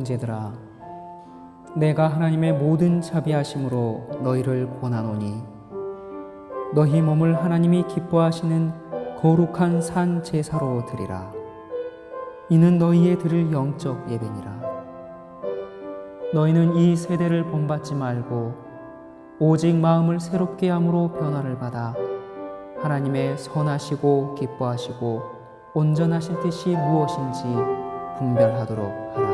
형제들아, 내가 하나님의 모든 자비하심으로 너희를 권하노니 너희 몸을 하나님이 기뻐하시는 거룩한 산 제사로 드리라. 이는 너희의 드릴 영적 예배니라. 너희는 이 세대를 본받지 말고 오직 마음을 새롭게 함으로 변화를 받아 하나님의 선하시고 기뻐하시고 온전하신 뜻이 무엇인지 분별하도록 하라.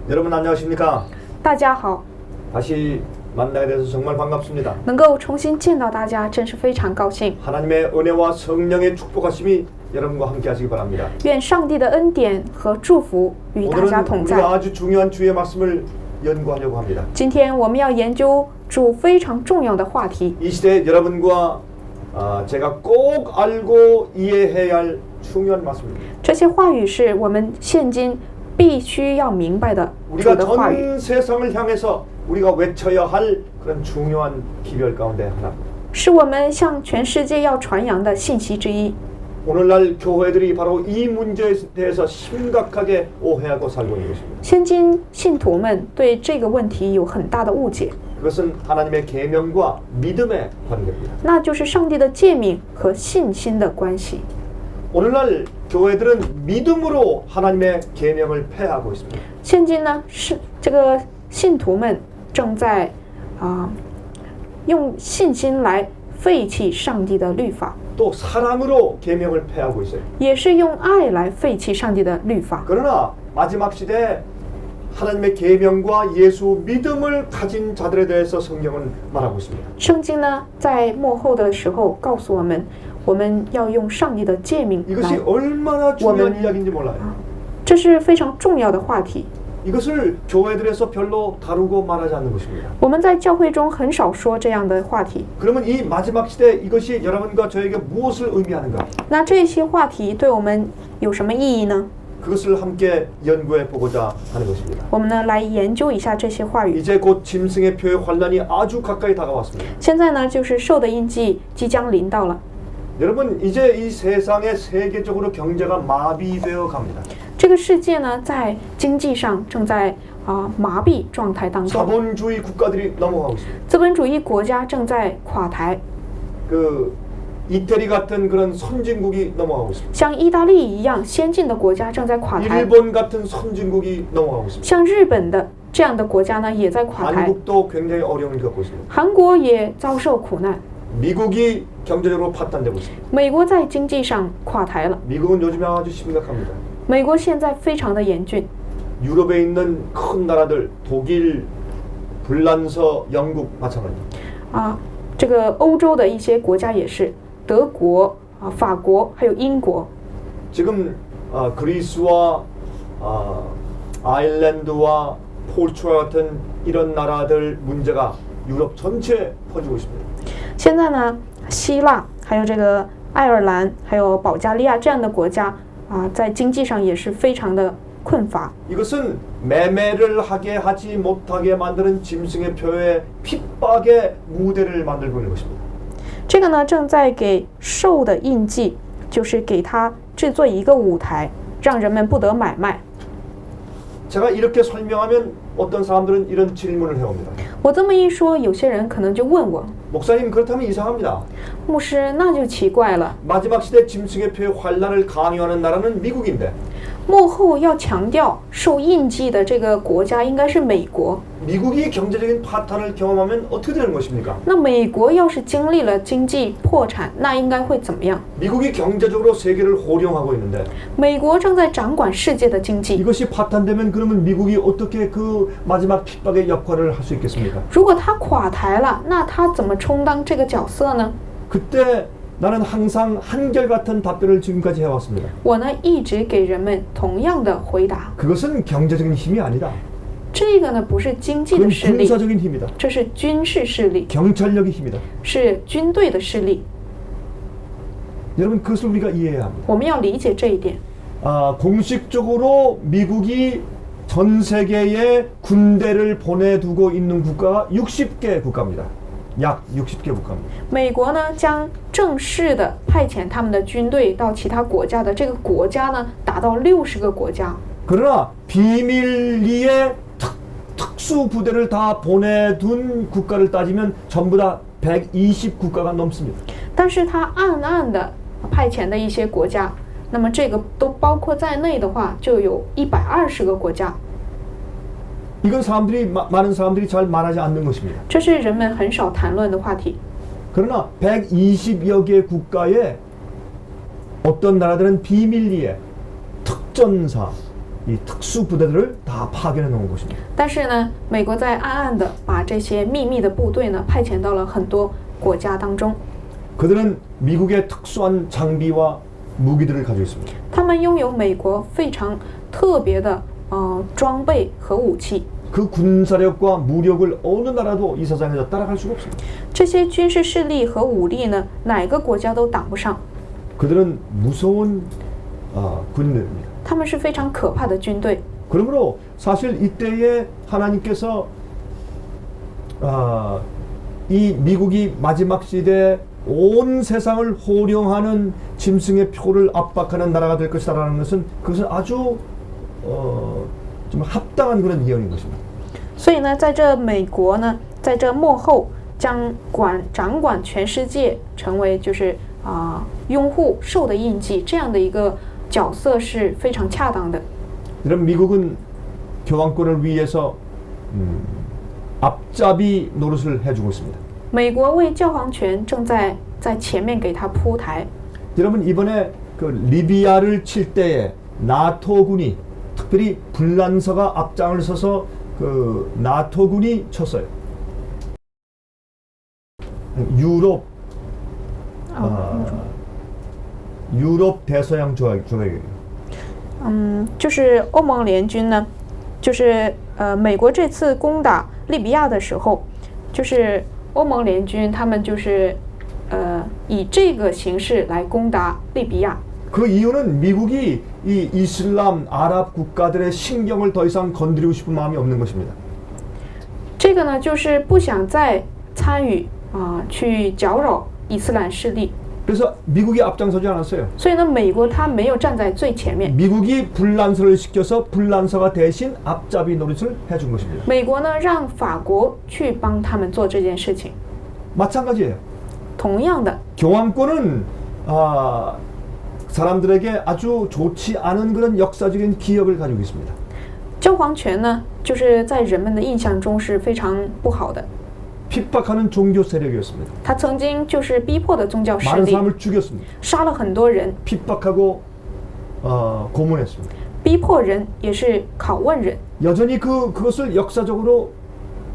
여러분 안녕하십니까? 大家好， 다시 만나게 돼서 정말 반갑습니다. 能够重新见到大家，真是非常高兴。 하나님의 은혜와 성령의 축복하심이 여러분과 함께 하시기 바랍니다. 愿上帝的恩典和祝福与大家 오늘은 同在。 우리가 아주 중요한 주의 말씀을 연구하려고 합니다. 今天我们要研究主非常重要的话题， 이 시대에 여러분과 제가 꼭 알고 이해해야 할 중요한 말씀입니다. 这些话语是我们现今必须要明白的主 우리가 的话语， 전 세상을 향해서 우리가 외쳐야 할 그런 중요한 기별 가운데 하나. 是我们向全世界要传扬的信息之一。 오늘날 교회들이 바로 이 문제에 대해서 심각하게 오해하고 살고 있는 것입니다. 现今信徒们对这个问题有很大的误解， 그것은 하나님의 계명과 믿음의 관계입니다. 那就是上帝的诫命和信心的关系。 오늘날 교회들은 믿음으로 하나님의 계명을 폐하고 있습니다. 现今呢，是这个信徒们正在用信心来废弃上帝的律法， 또 사랑으로 계명을 폐하고 있어요. 也是用爱来废弃上帝的律法。 그러나 마지막 시대에 하나님의 계명과 예수 믿음을 가진 자들에 대해서 성경은 말하고 있습니다. 圣经呢，在末后的时候告诉我们，我们要用上帝的诫命 이것이 来， 얼마나 중요한 이야기인지 몰라요. 这是非常重要的话题。 이것을 교회들에서 별로 다루고 말하지 않는 것입니다. 我们在教会中很少说这样的话题。 그러면 이 마지막 시대에 이것이 여러분과 저에게 무엇을 의미하는가? 那这些话题对我们有什么意义呢？ 그것을 함께 연구해 보고자 하는 것입니다. 我们呢来研究一下这些话语。 이제 곧 짐승의 표의 환란이 아주 가까이 다가왔습니다. 现在呢，就是兽的印记即将临到了。 여러분 이제 이 세상에 세계적으로 경제가 마비되어 갑니다. 这个世界呢，在经济上正在麻痹状态当中， 자본주의 국가들이 넘어가고 있습니다. 资本主义国家正在垮台， 그 이태리 같은 그런 선진국이 넘어가고 있습니다. 像意大利一样先进的国家正在垮台， 일본 같은 선진국이 넘어가고 있습니다. 像日本的这样的国家呢也在垮台， 한국도 굉장히 어려움을 겪고 있습니다. 韩国也遭受苦难， 미국이 경제적으로 파탄되고 있습니다. 美国在经济上垮台了， 미국은 요즘에 아주 심각합니다. 美国现在非常的严峻， 유럽에 있는 큰 나라들 독일, 불란서, 영국 마찬가지입니다. 这个欧洲的一些国家也是，德国法国还有英国， 지금 그리스와 아일랜드와 포르투갈 같은 이런 나라들 문제가 유럽 전체에 퍼지고 있습니다. 现在呢，希腊还有这个爱尔兰还有保加利亚这样的国家在经济上也是非常的困乏。 이것은 매매를 하게 하지 못하게 만드는 짐승의 표의 핍박의 무대를 만들고 있는 것입니다. 这个呢，正在给兽的印记，就是给它制作一个舞台，让人们不得买卖。 제가 이렇게 설명하면 어떤 사람들은 이런 질문을 해옵니다. 我这么一说，有些人可能就问我， 목사님 그렇다면 이상합니다. 牧师，那就奇怪了。 마지막 시대 짐승의 표의 환란을 강요하는 나라는 미국인데 幕后要强调受印记的这个国家应该是美国。 미국이 경제적인 파탄을 경험하면 어떻게 되는 것입니까? 那美国要是经历了经济破产，那应该会怎么样？ 미국이 경제적으로 세계를 호령하고 있는데 美国正在掌管世界的经济， 이것이 파탄되면 그러면 미국이 어떻게 그 마지막 핍박의 역할을 할 수 있겠습니까? 如果它垮台了，那它怎么充当这个角色呢？ 그때 나는 항상 한결같은 답변을 지금까지 해왔습니다. 我呢一直给人们同样的回答， 그것은 경제적인 힘이 아니다. 这个呢不是经济 그건 的势力， 군사적인 힘이다. 这是军事势力， 경찰력의 힘이다. 是军队的势力。 여러분 그것을 우리가 이해해야 합니다. 我们要理解这一点。 공식적으로 미국이 전 세계에 군대를 보내두고 있는 국가가 60개 국가입니다. 약 60개 국가입니다. 美国呢将正式的派遣他们的军队到其他国家的这个国家呢达到60个国家。 그러나 비밀리에 특수 부대를 다 보내둔 국가를 따지면 전부 다 120국가가 넘습니다. 但是他暗暗的派遣的一些国家，那么这个都包括在内的话，就有120个国家。 이건 많은 사람들이 잘 말하지 않는 것입니다. 这是人们很少谈论的话题。 그러나 120여 개 국가에 어떤 나라들은 비밀리에 특전사, 이 특수 부대들을 다 파견해 놓은 것입니다. 但是呢，美国在暗暗的把这些秘密的部队呢派遣到了很多国家当中。 그들은 미국의 특수한 장비와 무기들을 가지고 있습니다. 他们拥有美国非常特别的装备和武器。 그 군사력과 무력을 어느 나라도 이 세상에서 따라갈 수가 없습니다. 这些军事势力和武力呢，哪个国家都挡不上。 그들은 무서운 군인들입니다. 他们是非常可怕的军队。 그러므로 사실 이때에 하나님께서 이 미국이 마지막 시대에 온 세상을 호령하는 짐승의 표를 압박하는 나라가 될 것이다라는 것은 그것은 아주 좀 합당한 그런 예언인 것입니다. 所以呢，在这美国呢，在这末后将掌管全世界，成为就是拥护兽的印记这样的一个角色是非常恰当的。 여러분 미국은 교황권을 위해서 앞잡이 노릇을 해주고 있습니다. 美国为教皇权正在前面给他铺台。 여러분 이번에 그 리비아를 칠 때에 나토군이 특별히 불란서가 앞장을 서서 그 나토군이 쳤어요. 유럽 대서양 조약이에요. 就是欧盟联军呢，就是美国这次攻打利比亚的时候，就是欧盟联军他们就是以这个形式来攻打利比亚。 그 이유는 미국이 이 이슬람 아랍 국가들의 신경을 더 이상 건드리고 싶은 마음이 없는 것입니다. 这个呢，就是不想再参与去搅扰伊斯兰势力。 그래서 미국이 앞장서지 않았어요. 所以呢，美国他没有站在最前面。 미국이 불란서를 시켜서 불란서가 대신 앞잡이 노릇을 해준 것입니다. 美国呢，让法国去帮他们做这件事情。 마찬가지예요. 同样的， 교황권은 사람들에게 아주 좋지 않은 그런 역사적인 기억을 가지고 있습니다. 教皇权呢，就是在人们的印象中是非常不好的。 핍박하는 종교 세력이었습니다. 他曾经就是逼迫的宗教势 많은 力， 사람을 죽였습니다. 杀了很多人， 핍박하고 고문했습니다. 逼迫人也是拷问人。 여전히 그것을 역사적으로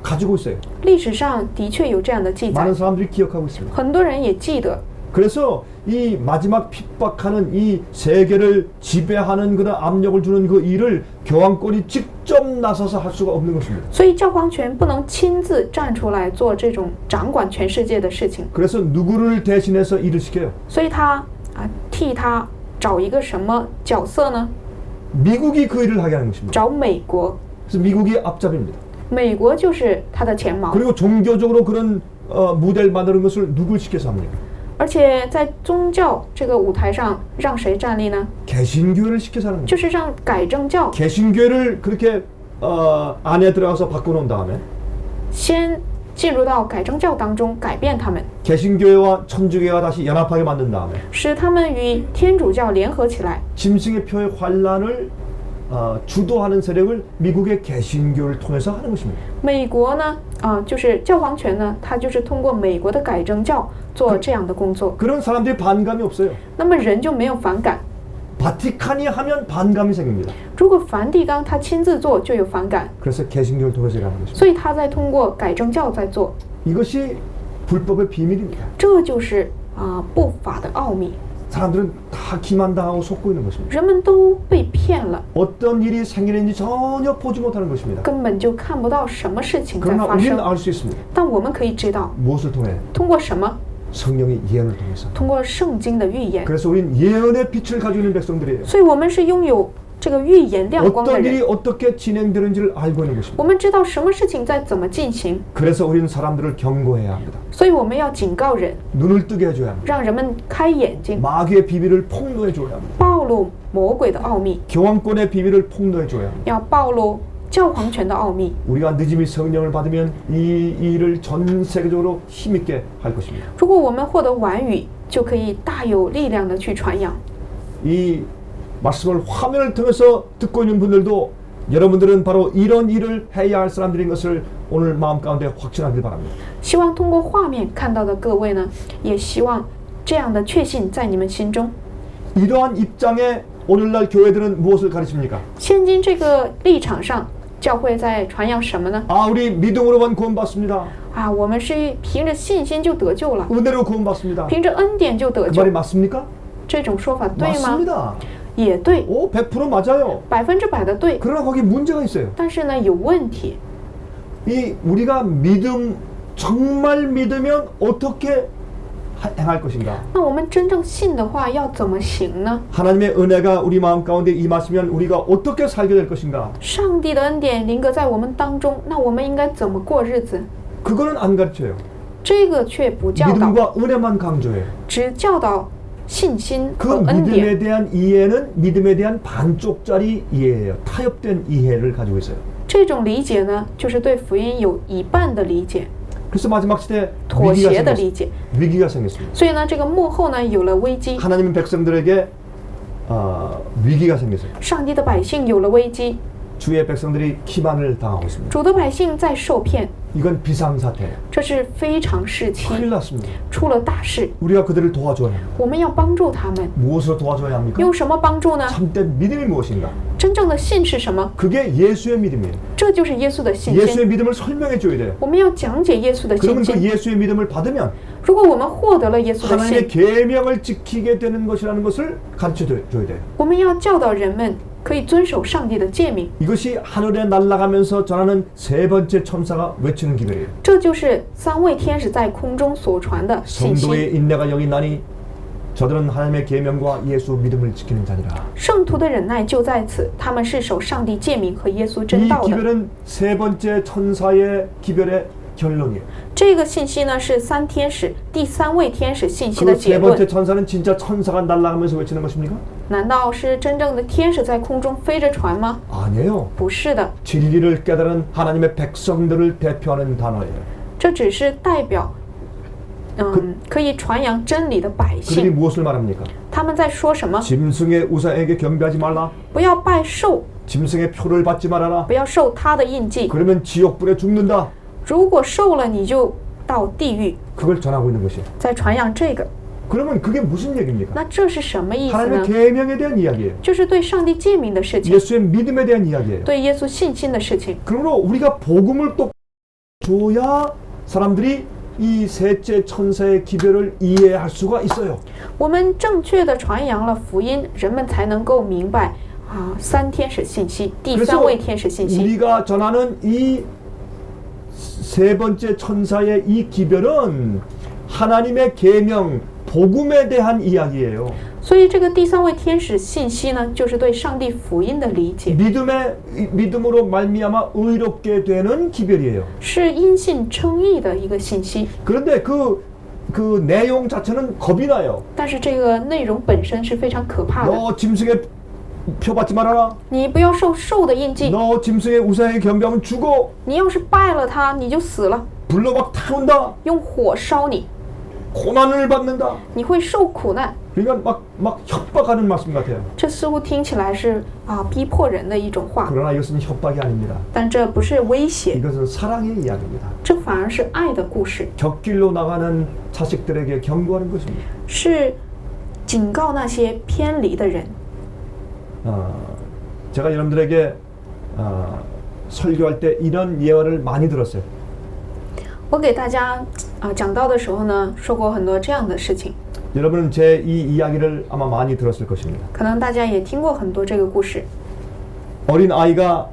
가지고 있어요. 历史上的确有这样的记载， 많은 사람들이 기억하고 있습니다. 很多人也记得。 그래서 이 마지막 핍박하는 이 세계를 지배하는 그런 압력을 주는 그 일을 교황권이 직접 나서서 할 수가 없는 것입니다. 所以教皇权不能亲自站出来做这种掌管全世界的事情， 그래서 누구를 대신해서 일을 시켜요? 所以他替他找一个什么角色呢？ 미국이 그 일을 하게 하는 것입니다. 找美国， 그래서 미국이 앞잡이입니다. 美国就是他的前毛。 그리고 종교적으로 그런 무대를 만드는 것을 누굴 시켜서 합니까? 而且在宗教这个舞台上，让谁站立呢？ 개신교회를 시켜서 하는 就 거예요. 是让改正教， 개신교회를 그렇게 안에 들어가서 바꿔놓은 다음에 先进入到改正教当中，改变他们， 개신교회와 천주교회가 다시 연합하게 만든 다음에 使他们与天主教联合起来。 짐승의 표의 환란을 주도하는 세력을 미국의 개신교를 통해서 하는 것입니다. 美国呢，就是教皇权呢，它就是通过美国的改正教做这样的工作， 그런 사람들이 반감이 없어요. 那么人就没有反感。 바티칸이 하면 반감이 생깁니다. 如果梵蒂冈他亲自做，就有反感， 그래서 개신교를 통해서 일하는 것입니다. 所以他在通过改正教在做， 이것이 불법의 비밀입니다. 这就是不法的奥秘。 사람들은 다 기만당하고 속고 있는 것입니다. 人们都被骗了， 어떤 일이 생기는지 전혀 보지 못하는 것입니다. 根本就看不到什么事情在 그러나 发 우리는 生。 알 수 있습니다. 但我们可以知道， 무엇을 통해? 通过什么？ 성령의 예언을 통해서. 通过圣经的预言。 그래서 우리는 예언의 빛을 가지고 있는 백성들이에요. 所以我们是拥有这个预言亮光的 어떤 일이 人。 어떻게 진행되는지를 알고 있는 것입니다. 我们知道什么事情在怎么进行， 그래서 우리는 사람들을 경고해야 합니다. 所以我们要警告人， 눈을 뜨게 해줘야 합니다. 让人们开眼睛， 마귀의 비밀을 폭로해줘야 합니다. 暴露魔鬼的奥秘， 교황권의 비밀을 폭로해줘야 합니다. 要暴露教皇权的奥秘。 우리가 늦음이 성령을 받으면 이 일을 전 세계적으로 힘있게 할 것입니다. 如果我们获得晚语，就可以大有力量的去传扬。 이 말씀을 화면을 통해서 듣고 있는 분들도 여러분들은 바로 이런 일을 해야 할 사람들인 것을 오늘 마음 가운데 확신하길 바랍니다. 希望通过画面看到的各位呢，也希望这样的确信在你们心中。 이러한 입장에 오늘날 교회들은 무엇을 가르칩니까? 现今这个立场上，教会在传扬什么呢？ 우리 믿음으로만 구원받습니다. 我们是凭着信心就得救了， 은혜로 구원받습니다. 凭着恩典就得 그 救 말이 。 맞습니까? 这种说法对吗？ 맞습니다. 也对， 100% 맞아요. 100%的对。 그러나 거기 문제가 있어요. 但是呢，有问题。 이 우리가 정말 믿으면 어떻게 행할 것인가? 那我们真正信的话，要怎么行呢？ 하나님의 은혜가 우리 마음 가운데 임하시면 우리가 어떻게 살게 될 것인가? 上帝的恩典临格在我们当中，那我们应该怎么过日子？ 그거는 안 가르쳐요. 这个却不教导， 믿음과 은혜만 강조해요. 只教导信心 그 和恩典。 믿음에 대한 이해는 믿음에 대한 반쪽짜리 이해예요. 타협된 이해를 가지고 있어요. 这种理解呢，就是对福音有一半的理解， 그래서 마지막 시대에 妥协的理解。 위기가 생겼습니다. 所以呢，这个幕后呢有了危机， 하나님의 백성들에게 위기가 생겼어요. 上帝的百姓有了危机， 주의 백성들이 기만을 당하고 있습니다. 主的百姓在受骗， 이건 비상사태예요. 这是非常时期， 큰일 났습니다. 出了大事。 우리가 그들을 도와줘야 합니다. 我们要帮助他们， 무엇으로 도와줘야 합니까? 用什么帮助呢？ 참된 믿음이 무엇인가? 真正的信是什么？ 그게 예수의 믿음이에요. 这就是耶稣的信 예수의 心。 믿음을 설명해 줘야 돼요. 我们要讲解耶稣的信 그러면 그 心。 예수의 믿음을 받으면 如果我们获得了耶稣的 하나님의 信， 계명을 지키게 되는 것이라는 것을 가르쳐 줘야 돼요. 我们要教导人们可以遵守上帝的诫命。 이것이 하늘에 날아가면서 전하는 세 번째 천사가 외치는 기별이에요. 这就是三位天使在空中所传的信息。 성도의 인내가 여기 있나니 저들은 하나님의 계명과 예수 믿음을 지키는 자니라. 圣徒的忍耐就在此，他们是守上帝诫命和耶稣真 이 道的。 기별은 세 번째 천사의 기별의 결론이에요. 这个信息呢是三天使第三位天使信息 그 的结 세 번째 论。 천사는 진짜 천사가 날아가면서 외치는 것입니까? 难道是真正的天使在空中飞着传吗？ 아니에요. 不是的， 진리를 깨달은 하나님의 백성들을 대표하는 단어예요. 这只是代表，可以传扬真理的百 그들이 姓。 무엇을 말합니까? 他们在说什么？ 짐승의 우상에게 경배하지 말라. 不要拜兽， 짐승의 표를 받지 말아라. 不要受他的印记。 그러면 지옥불에 죽는다. 如果受了，你就到地狱。 그걸 전하고 있는 것이에요. 在传扬这个， 그러면 그게 무슨 얘기입니까? 那这是什么意思 하나님의 呢？ 계명에 대한 이야기예요. 就是对上帝诫命的事情， 예수의 믿음에 대한 이야기예요. 对耶稣信心的事情。 그러므로 우리가 복음을 또 줘야 사람들이 이 셋째 천사의 기별을 이해할 수가 있어요. 我们正确的传扬了福音，人们才能够明白三天使信息，第 그래서 三位天使信息。 우리가 전하는 이 세 번째 천사의 이 기별은 하나님의 계명, 복음에 대한 이야기예요. 所以这个第三位天使信息呢，就是对上帝福音的理解， 믿음으로 말미암아 의롭게 되는 기별이에요. 是因信称义的一个信息。 그런데 그 내용 자체는 겁이 나요. 但是这个内容本身是非常可怕的。 너 짐승의 표 받지 말아라. 你不要受兽的印记， 너 짐승의 우상에 경배하면 죽어. 你要是拜了它，你就死了， 불로 막 타온다. 用火烧你， 고난을 받는다. 你会受苦难。 그러니까 막 협박하는 말씀 같아요. 这似乎听起来是逼迫人的一种话， 그러나 이것은 협박이 아닙니다. 但这不是威胁， 이것은 사랑의 이야기입니다. 这反而是爱的故事， 곁길로 나가는 자식들에게 경고하는 것입니다. 是警告那些偏离的人。 제가 여러분들에게 설교할 때 이런 예화를 많이 들었어요. 我给大家讲道的时候呢，说过很多这样的事情， 여러분은 제 이 이야기를 아마 많이 들었을 것입니다. 可能大家也听过很多这个故事。 어린 아이가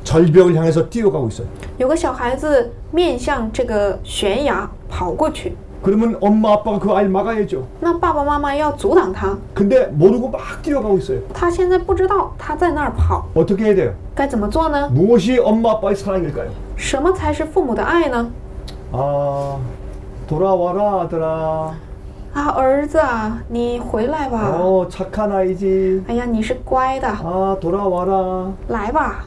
절벽을 향해서 뛰어가고 있어요. 有个小孩子面向这个悬崖跑过去， 그러면 엄마 아빠가 그 아이를 막아야죠. 那爸爸妈妈要阻挡他， 근데 모르고 막 뛰어가고 있어요. 他现在不知道他在那儿跑， 어떻게 해야 돼요? 该怎么做呢？ 무엇이 엄마 아빠의 사랑일까요? 什么才是父母的爱呢？ 돌아와라 아들아. 儿子啊，你回来吧。 착한 아이지. 哎呀，你是乖的， 돌아와라. 来吧。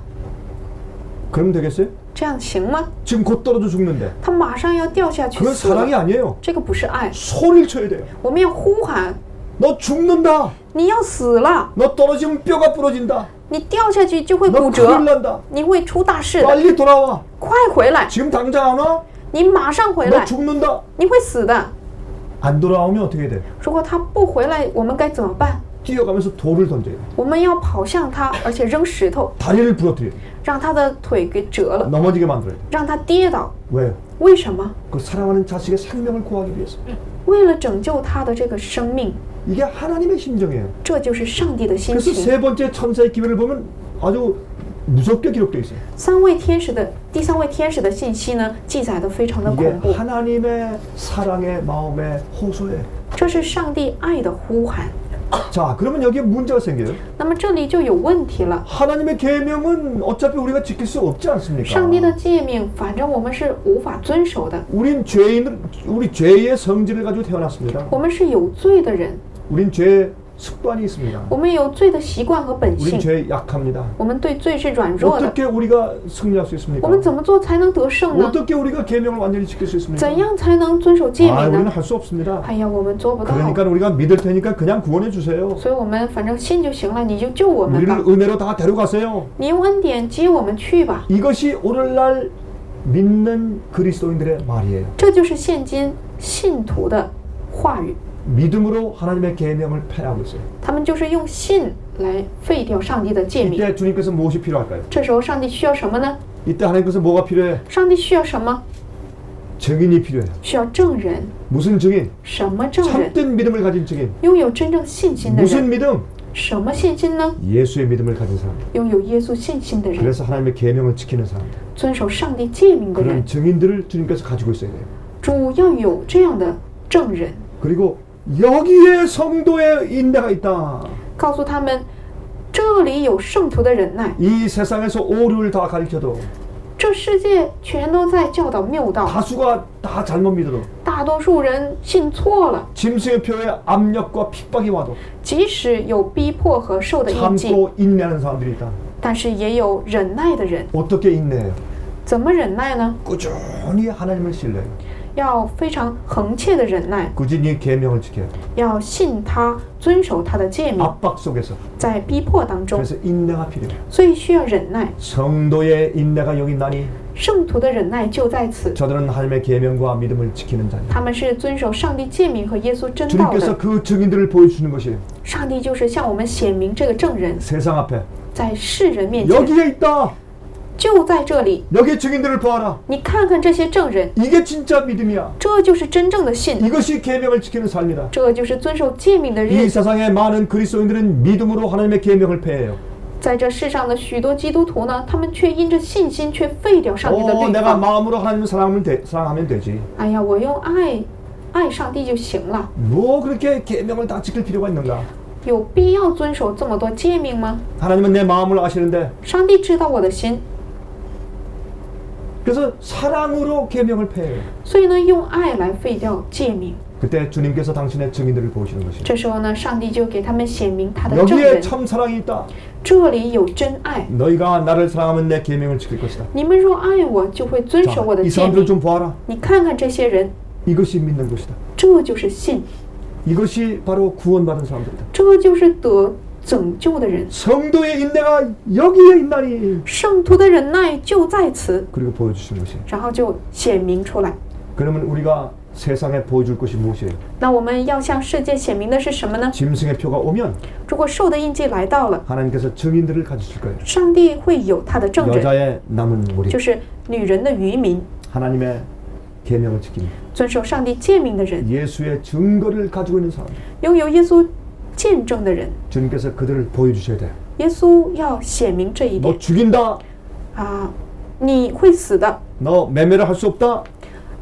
그럼 되겠어요? 这样行吗？ 지금 곧 떨어져 죽는데. 他马上要掉下去 그건 死了， 사랑이 아니에요. 这个不是爱， 소리를 쳐야 돼요. 我们要呼喊， 너 죽는다. 你要死了， 너 떨어지면 뼈가 부러진다. 你掉下去就会 너 骨折 큰일 ， 난다. 你会出大事的， 빨리 돌아와. 快回来， 지금 당장 안 와? 你马上回 너 来， 죽는다. 你会死的。 안 돌아오면 어떻게 돼? 如果他不回来，我们该怎么办？ 뛰어가면서 돌을 던져야 돼. 我们要跑向他，而且扔石头， 다리를 부러뜨려. 让他的腿给折了， 넘어지게 만들어야 돼. 让他跌倒。 왜요? 为什么？ 그 사랑하는 자식의 생명을 구하기 위해서. 为了拯救他的这个生命， 이게 하나님의 심정이에요. 这就是上帝的心 그래서 情。 세 번째 천사의 기회를 보면 아주 무섭게 기록되어 있어요. 第三位天使的信息呢，记载的非常的 이게 恐怖。 하나님의 사랑의 마음의 호소예요. 这是上帝爱的呼喊。 자, 그러면 여기에 문제가 생겨요. 那么这里就有问题了。 하나님의 계명은 어차피 우리가 지킬 수 없지 않습니까? 上帝的诫命，反正我们是无法遵守的。 우리 죄의 성질을 가지고 태어났습니다. 我们是有罪的人， 우린 죄의 습관이 있습니다. 我们有罪的习惯和本 우린 性， 죄에 약합니다. 我们对罪是软弱的。 어떻게 우리가 승리할 수 있습니까? 我们怎么做才能得胜呢？ 어떻게 우리가 계명을 완전히 지킬 수 있습니까? 怎样才能遵守诫 아, 命 우리는 呢？ 할 수 없습니다. 哎呀，我们做不到。 그러니까 우리가 믿을 테니까 그냥 구원해 주세요. 所以我们反正信就行了，你就救我们 우리를 吧， 은혜로 다 데려가세요. 你用恩典接我们去吧。 이것이 오늘날 믿는 그리스도인들의 말이에요. 这就是现今信徒的话语， 믿음으로 하나님의 계명을 폐하고 있어요. 他们就是用信来废掉上帝的诫命。 이때 주님께서 무엇이 필요할까요? 这时候上帝需要什么呢？ 이때 하나님께서 뭐가 필요해? 上帝需要什么？ 증인이 필요해요. 需要证人。 무슨 증인? 什么证人？ 참된 믿음을 가진 증인. 拥有真正信心的 무슨 人。 믿음? 什么信心呢？ 예수의 믿음을 가진 사람. 拥有耶稣信心的人， 그래서 하나님의 계명을 지키는 사람. 遵守上帝诫命的人 그런 。 증인들을 주님께서 가지고 있어야 돼요. 主要有这样的证人， 그리고 여기에 성도의 인내가 있다. 告诉他们，这里有圣徒的忍耐。 이 세상에서 오류를 다 가르쳐도 这世界全都在教导谬道， 다수가 다 잘못 믿어도 大多数人信错了。 짐승의 표에 압력과 핍박이 와도 即使有逼迫和受的印记， 참고 인내하는 사람들이 있다. 但是也有忍耐的人。 어떻게 인내해요? 怎么忍耐呢？ 꾸준히 하나님을 신뢰해요. 要非常恒切的忍耐， 꾸준히 계명을 지켜요. 要信他，遵守他的诫命， 압박 속에서. 在逼迫当中， 그래서 인내가 필요해요. 所以需要忍耐。 성도의 인내가 여기 있나니 圣徒的忍耐就在此， 저들은 하나님의 계명과 믿음을 지키는 자입니다. 他们是遵守上帝诫命和耶稣真道 주님께서 的。 그 증인들을 보여주시는 것이에요. 上帝就是向我们显明这个证人， 세상 앞에 在世人面前， 여기에 있다. 就在这里。 여기 증인들을 보아라. 你看看这些证人， 이게 진짜 믿음이야. 这就是真正的信， 이것이 계명을 지키는 삶이다. 这就是遵守诫命的 이 日子。 세상의 많은 그리스도인들은 믿음으로 하나님의 계명을 폐해요. 在这世上的许多基督徒呢，他们却因着信心却废掉上帝的律 내가 法。 마음으로 하나님을 사랑하면 되지. 哎呀，我用爱上帝就行了， 뭐 그렇게 계명을 다 지킬 필요가 있는가? 有必要遵守这么多诫命吗？ 하나님은 내 마음을 아시는데 上帝知道我的心， 그래서 사랑으로 계명을 폐해요. 所以呢，用爱来废掉诫命。 그때 주님께서 당신의 증인들을 보시는 것입니다. 这时候呢，上帝就给他们显明他的证 여기에 人， 참 사랑이 있다. 这里有真爱。 너희가 나를 사랑하면 내 계명을 지킬 것이다. 你们若爱我，就会遵守 자, 我的 이 诫 사람들 命。 좀 보아라. 你看看这些人， 이것이 믿는 것이다. 这就是信， 이것이 바로 구원받은 사람들이다. 这就是得拯救的人。 성도의 인내가 여기에 있나니. 圣徒的忍耐就在此， 그리고 보여주신 것이. 然后就显明出来。 그러면 우리가 세상에 보여줄 것이 무엇이에요? 那我们要向世界显明的是什么呢？ 짐승의 표가 오면 如果兽的印记来到了， 하나님께서 증인들을 가지실 거예요. 上帝会有他的证人， 여자의 남은 무리. 就是女人的渔民， 하나님의 계명을 지킵니다. 遵守上帝诫命的人， 예수의 증거를 가지고 있는 사람들. 拥有耶稣见证的人。 주님께서 그들을 보여주셔야 돼요. 耶稣要显明这一 너 点 죽인다. 啊！你会死的， 너 매매를 할 수 없다.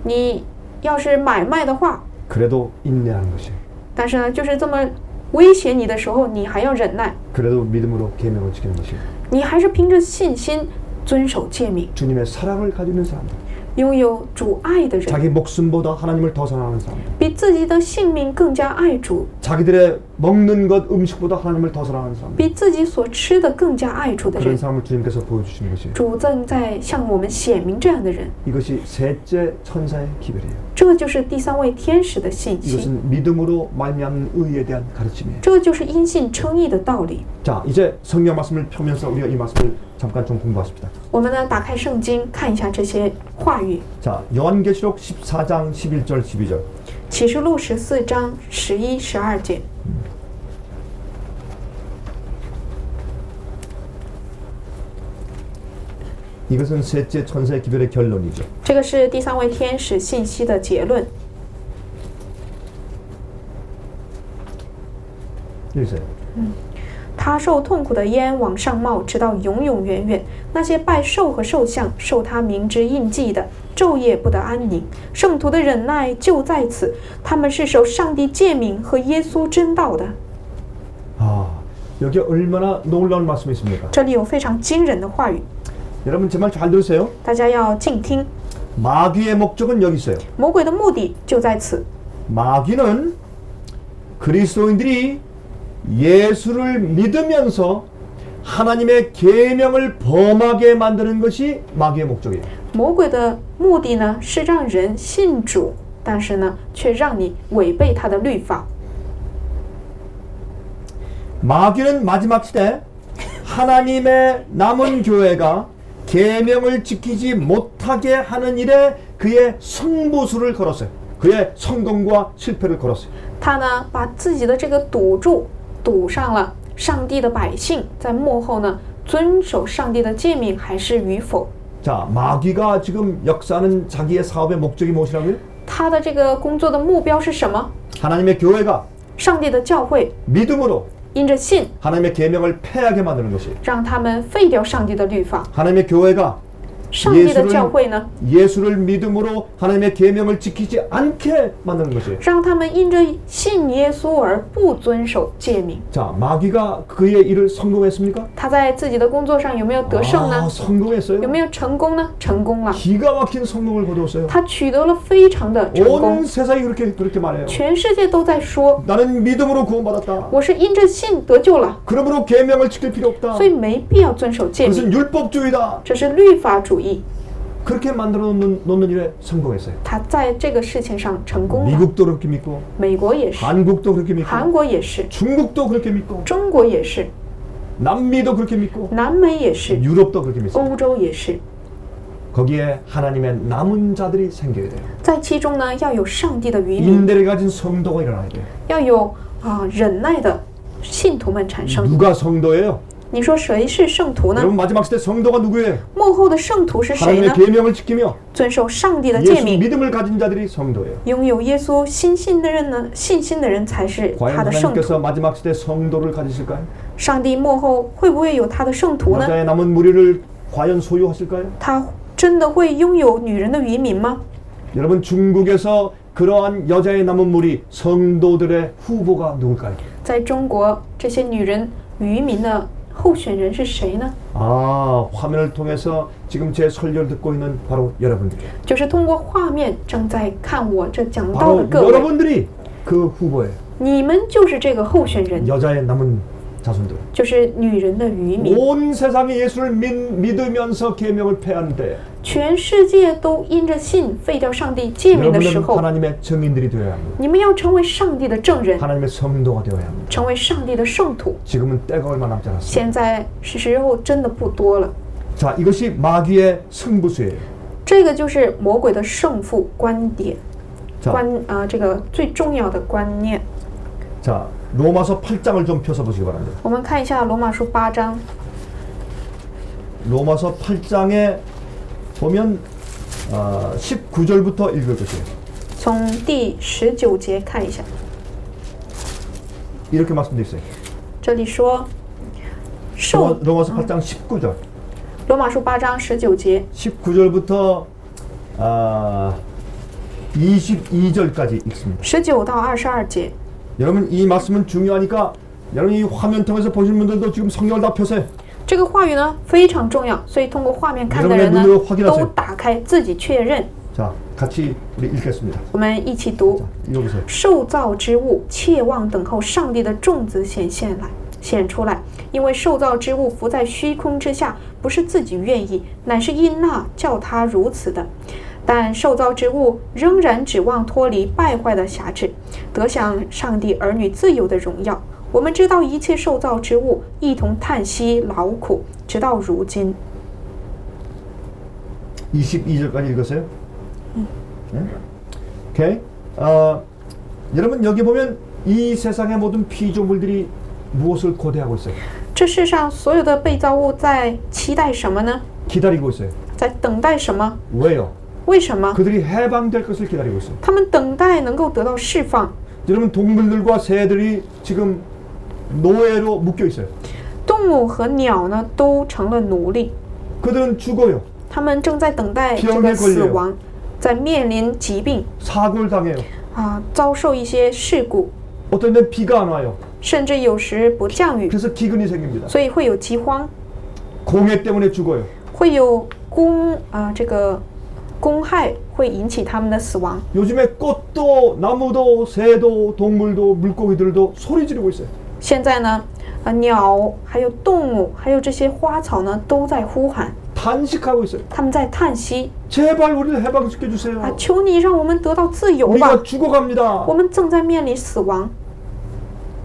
你要是买卖的话， 그래도 인내하는 것이에요. 但是呢，就是这么威胁你的时候，你还要忍耐， 그래도 믿음으로 계명을 지키는 것이에요. 你还是凭着信心遵守诫命， 주님의 사랑을 가지고 있는 사람들. 拥有主爱的人， 자기 목숨보다 하나님을 더 사랑하는 사람들. 比自己的性命更加爱主， 자기들의 먹는 것 음식보다 하나님을 더 사랑하는 사람들. 比自己所吃的更加爱主的 그런 人。 사람을 주님께서 보여주시는 것이에요. 主正在向我们显明这样的人， 이것이 셋째 천사의 기별이에요. 这就是第三位天使的信息， 이것은 믿음으로 말미암는 의에 대한 가르침이에요. 这就是因信称义的道理。 자, 이제 성경 말씀을 펴면서 우리가 이 말씀을 잠깐 좀 공부하십니다. 我们呢，打开圣经看一下这些话语， 자, 요한계시록 14장 11절 12절. 启示录14章11、12节。 이것은 셋째 천사의 기별의 결론이죠. 这个是第三位天使信息的结论。 읽으세요. 他受痛苦的烟往上冒，直到永永远远。那些拜兽和兽像、受他名之印记的，昼夜不得安宁。圣徒的忍耐就在此，他们是守上帝诫命和耶稣真道的。 아, 여기 얼마나 놀라운 말씀이 있습니까? 这里有非常惊人的话语， 여러분 제 말 잘 들으세요. 大家要静听。 마귀의 목적은 여기 있어요. 魔鬼的目的就在此。 마귀는 그리스도인들이 예수를 믿으면서 하나님의 계명을 범하게 만드는 것이 마귀의 목적이에요. 魔鬼的目的呢，是让人信主，但是呢，却让你违背他的律法。 마귀는 마지막 시대 하나님의 남은 교회가 계명을 지키지 못하게 하는 일에 그의 승부수를 걸었어요. 그의 성공과 실패를 걸었어요. 他呢，把自己的这个赌注赌上了上帝的百姓，在幕后呢，遵守上帝的诫命还是与否？ 자, 마귀가 지금 역사하는 자기의 사업의 목적이 무엇이라고요? 他的这个工作的目标是什么？ 하나님의 교회가 上帝的教会 믿음으로 因着信， 하나님의 계명을 폐하게 만드는 것이에요. 让他们废掉上帝的律法。 하나님의 교회가 上帝的教会呢， 예수를 믿음으로 하나님의 계명을 지키지 않게 만드는 것이에요. 让他们因着信耶稣而不遵守诫命。 자, 마귀가 그의 일을 성공했습니까? 他在自己的工作上有没有得胜呢？ 성공했어요. 有没有成功呢？成功了， 기가 막힌 성공을 거두었어요. 他取得了非常的成功 온 。 세상이 그렇게 말해요. 全世界都在说， 나는 믿음으로 구원받았다. 我是因着信得救了， 그러므로 계명을 지킬 필요 없다. 所以没必要遵守诫命。 그것은 율법주의다. 这是律法主义， 그렇게 만들어 놓는 일에 성공했어요. 他在这个事情上成功了。 미국도 그렇게 믿고 美国也是， 한국도 그렇게 믿고 韩国也是， 중국도 그렇게 믿고 中国也是， 남미도 그렇게 믿고 南美也是， 유럽도 그렇게 믿습니다. 欧洲也是。 거기에 하나님의 남은 자들이 생겨야 돼요. 在其中呢，要有上帝的渔民， 인내를 가진 성도가 일어나야 돼요. 要有忍耐的信徒们产生。 누가 성도예요? 你说谁是圣徒呢？ 여러분 마지막 시대 성도가 누구예요? 幕后的圣徒是谁呢 하나님의 ？ 계명을 지키며 遵守上帝的诫 예수 命， 믿음을 가진 자들이 성도예요. 拥有耶稣信心的人呢，信心的人才是 과연 他的圣徒。 하나님께서 마지막 시대 성도를 가지실까요? 上帝幕后会不会有他的圣徒呢？ 여자의 남은 무리를 과연 소유하실까요? 他真的会拥有女人的渔民吗？ 여러분 중국에서 그러한 여자의 남은 무리 성도들의 후보가 누굴까요? 在中国，这些女人渔民的候选人是谁呢？ 아, 화면을 통해서 지금 제 설교를 듣고 있는 바로 여러분들이에요. 就是通过画面正在看我这讲道 바로 的各位， 여러분들이 그 후보예요. 你们就是这个候选人， 여자의 남은 자손들. 就是女人的渔民。 온 세상이 예수를 믿으면서 계명을 폐하는데 全世界都因着信废掉上帝诫命的时 여러분은 候， 하나님의 증인들이 되어야 합니다. 你们要成为上帝的证人， 하나님의 성도가 되어야 합니다. 成为上帝的圣徒。 지금은 때가 얼마 남지 않았습니다. 现在时候真的不多了， 자, 이것이 마귀의 승부수예요. 这个就是魔鬼的胜负观点， 자, 这个最重要的观念。 자, 로마서 8장을 좀 펴서 보시기 바랍니다. 我们看一下罗马书8章， 로마서 8장에 보면 19절부터 읽어주세요. 从第19节看一下， 이렇게 말씀되어 있어요. 这里说受 로마서 8장 19절. 罗马书8章19节， 19절부터 22절까지 읽습니다. 19到22节。 여러분 이 말씀은 중요하니까 여러분 이 화면 통해서 보시는 분들도 지금 성경을 다 펴세요. 这个话语呢非常重要，所以通过画面看的 여러분의 人呢 눈으로 확인하세요. 都打开自己确认。 자, 같이 우리 읽겠습니다. 我们一起读。 자, 읽어보세요. 受造之物切望等候上帝的种子显出来，因为受造之物伏在虚空之下，不是自己愿意，乃是因那叫他如此的。但受造之物仍然指望脱离败坏的辖制，得享上帝儿女自由的荣耀。我们知道一切受造之物一同叹息劳苦，直到如今。 22절까지 읽으세요. 네? 오케이. 여러분 여기 보면 이 세상의 모든 피조물들이 무엇을 고대하고 있어요? 这世上所有的被造物在期待什么呢？ 기다리고 있어요. 在等待什么？ 왜요? 为什么？ 그들이 해방될 것을 기다리고 있어요. 他们等待能够得到释放。 여러분 동물들과 새들이 지금 노예로 묶여 있어요. 动物和鸟呢，都成了奴隶， 그들은 죽어요. 他们正在等待这 병에 个死 걸려요. 亡，在面临疾病 사고를 당해요. 遭受一些事故， 어떤 데 비가 안 와요. 甚至有时不降雨， 그래서 기근이 생깁니다. 所以会有饥荒， 공해 때문에 죽어요. 会有这个公害，会引起他们的死亡。 요즘에 꽃도 나무도 새도 동물도 물고기들도 소리 지르고 있어요. 现在呢，鸟还有动物还有这些花草呢，都在呼喊， 탄식하고 있어요. 他们在叹息 제발 우리를 해방시켜 주세요. 求你让我们得到自由吧， 우리가 죽어갑니다. 我们正在面临死亡。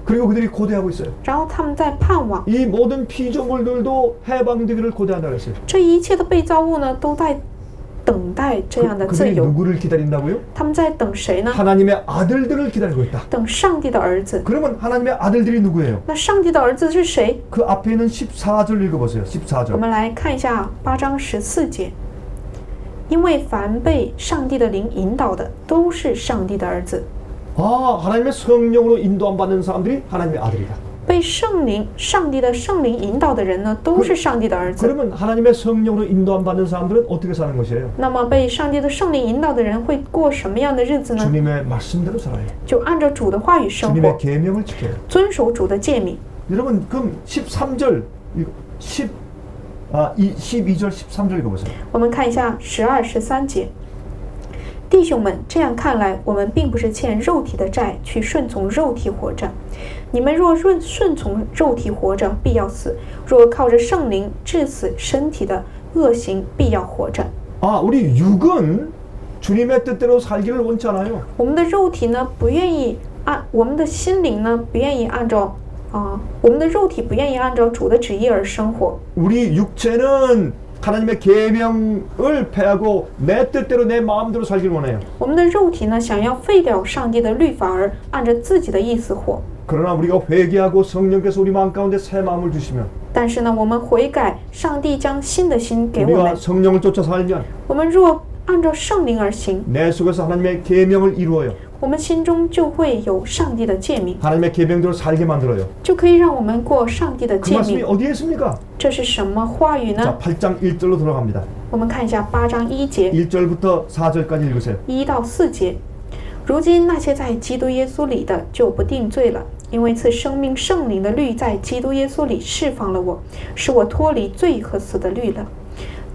그리고 그들이 고대하고 있어요. 然后他们在盼望， 이 모든 피조물들도 해방되기를 고대한다 그랬어요. 这一切的被造物呢，都在等待这样的自 그들이 由。 누구를 기다린다고요? 他们在等谁呢？ 하나님의 아들들을 기다리고 있다. 等上帝的儿子。 그러면 하나님의 아들들이 누구예요? 那上帝的儿子是谁？ 그 앞에 있는 14절 읽어보세요. 我 14절. 们来看一下8章14节。因为凡被上帝的灵引导的，都是上帝的儿子。 아, 하나님의 성령으로 인도함 받는 사람들이 하나님의 아들이다. 被上帝的圣灵引导的人呢，都是上帝的儿子。 그러면 하나님의 성령으로 인도함 받는 사람들은 어떻게 사는 것이에요? 那么被上帝的圣灵引导的人会过什么样的日子呢？ 주님의 말씀대로 살아요. 就按照主的话语生活 주님의 ， 계명을 지켜요. 遵守主的诫命。 여러분 그럼 13절 12절 13절 읽어보세요. 我们看一下12、13节。弟兄们，这样看来，我们并不是欠肉体的债，去顺从肉体活着。你们若顺从肉体活着，必要死；若靠着圣灵治死身体的恶行，必要活着。 아, 우리 육은 주님의 뜻대로 살기를 원치 않아요. 我们的肉体呢，不愿意我们的心灵呢，不愿意按照我们的肉体不愿意按照主的旨意而生活。 우리 육체는 하나님의 계명을 폐하고 내 뜻대로 내 마음대로 살기를 원해요. 我们的肉体呢，想要废掉上帝的律法，而按照自己的意思活。 그러나 우리가 회개하고 성령께서 우리 마음 가운데 새 마음을 주시면 但是呢，我们悔改，上帝将新的心给我 우리가 们。 성령을 쫓아 살면 我们若按照圣灵而行， 내 속에서 하나님의 계명을 이루어요. 我们心中就会有上帝的诫命， 하나님의 계명대로 살게 만들어요. 就可以让我们过上帝的 그 诫 말씀이 命。 어디에 있습니까? 这是什么话语 자, 呢？ 8장 1절로 들어갑니다. 我们看一下8章1节 1절부터 4절까지 읽으세요. 1到4节。如今那些在基督耶稣里的就不定罪了，因为赐生命圣灵的律在基督耶稣里释放了我，使我脱离罪和死的律了。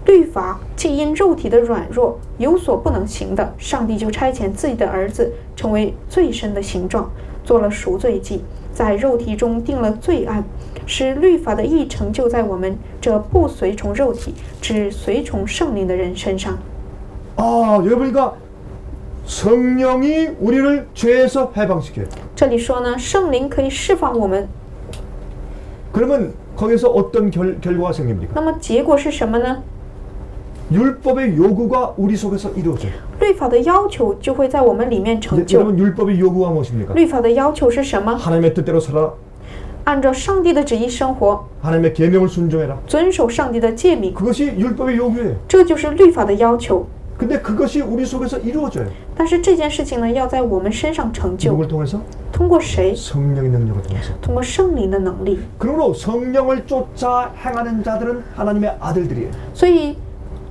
律法既因肉体的软弱有所不能行的，上帝就差遣自己的儿子成为最深的形状，做了赎罪祭，在肉体中定了罪案，使律法的义成就在我们这不随从肉体只随从圣灵的人身上。 여기 보니까 성령이 우리를 죄에서 해방시켜요. 这里说呢，圣灵可以释放我们， 그러면 거기서 어떤 결과가 생깁니까? 那么结果是什么呢？ 율법의 요구가 우리 속에서 이루어져요. 律法的要求就会在我们里面成就。 여러분 율법의 요구가 무엇입니까? 律法的要求是什么？ 하나님의 뜻대로 살아라. 按照上帝的旨意生活， 하나님의 계명을 순종해라. 遵守上帝的诫命， 그것이 율법의 요구예요. 这就是律法的要求。 근데 그것이 우리 속에서 이루어져요. 但是这件事情呢，要在我们身上成就， 누굴 통해서? 通过谁？ 성령의 능력을 통해서. 通过圣灵的能力。 그러므로 성령을 쫓아 행하는 자들은 하나님의 아들들이에요. 所以，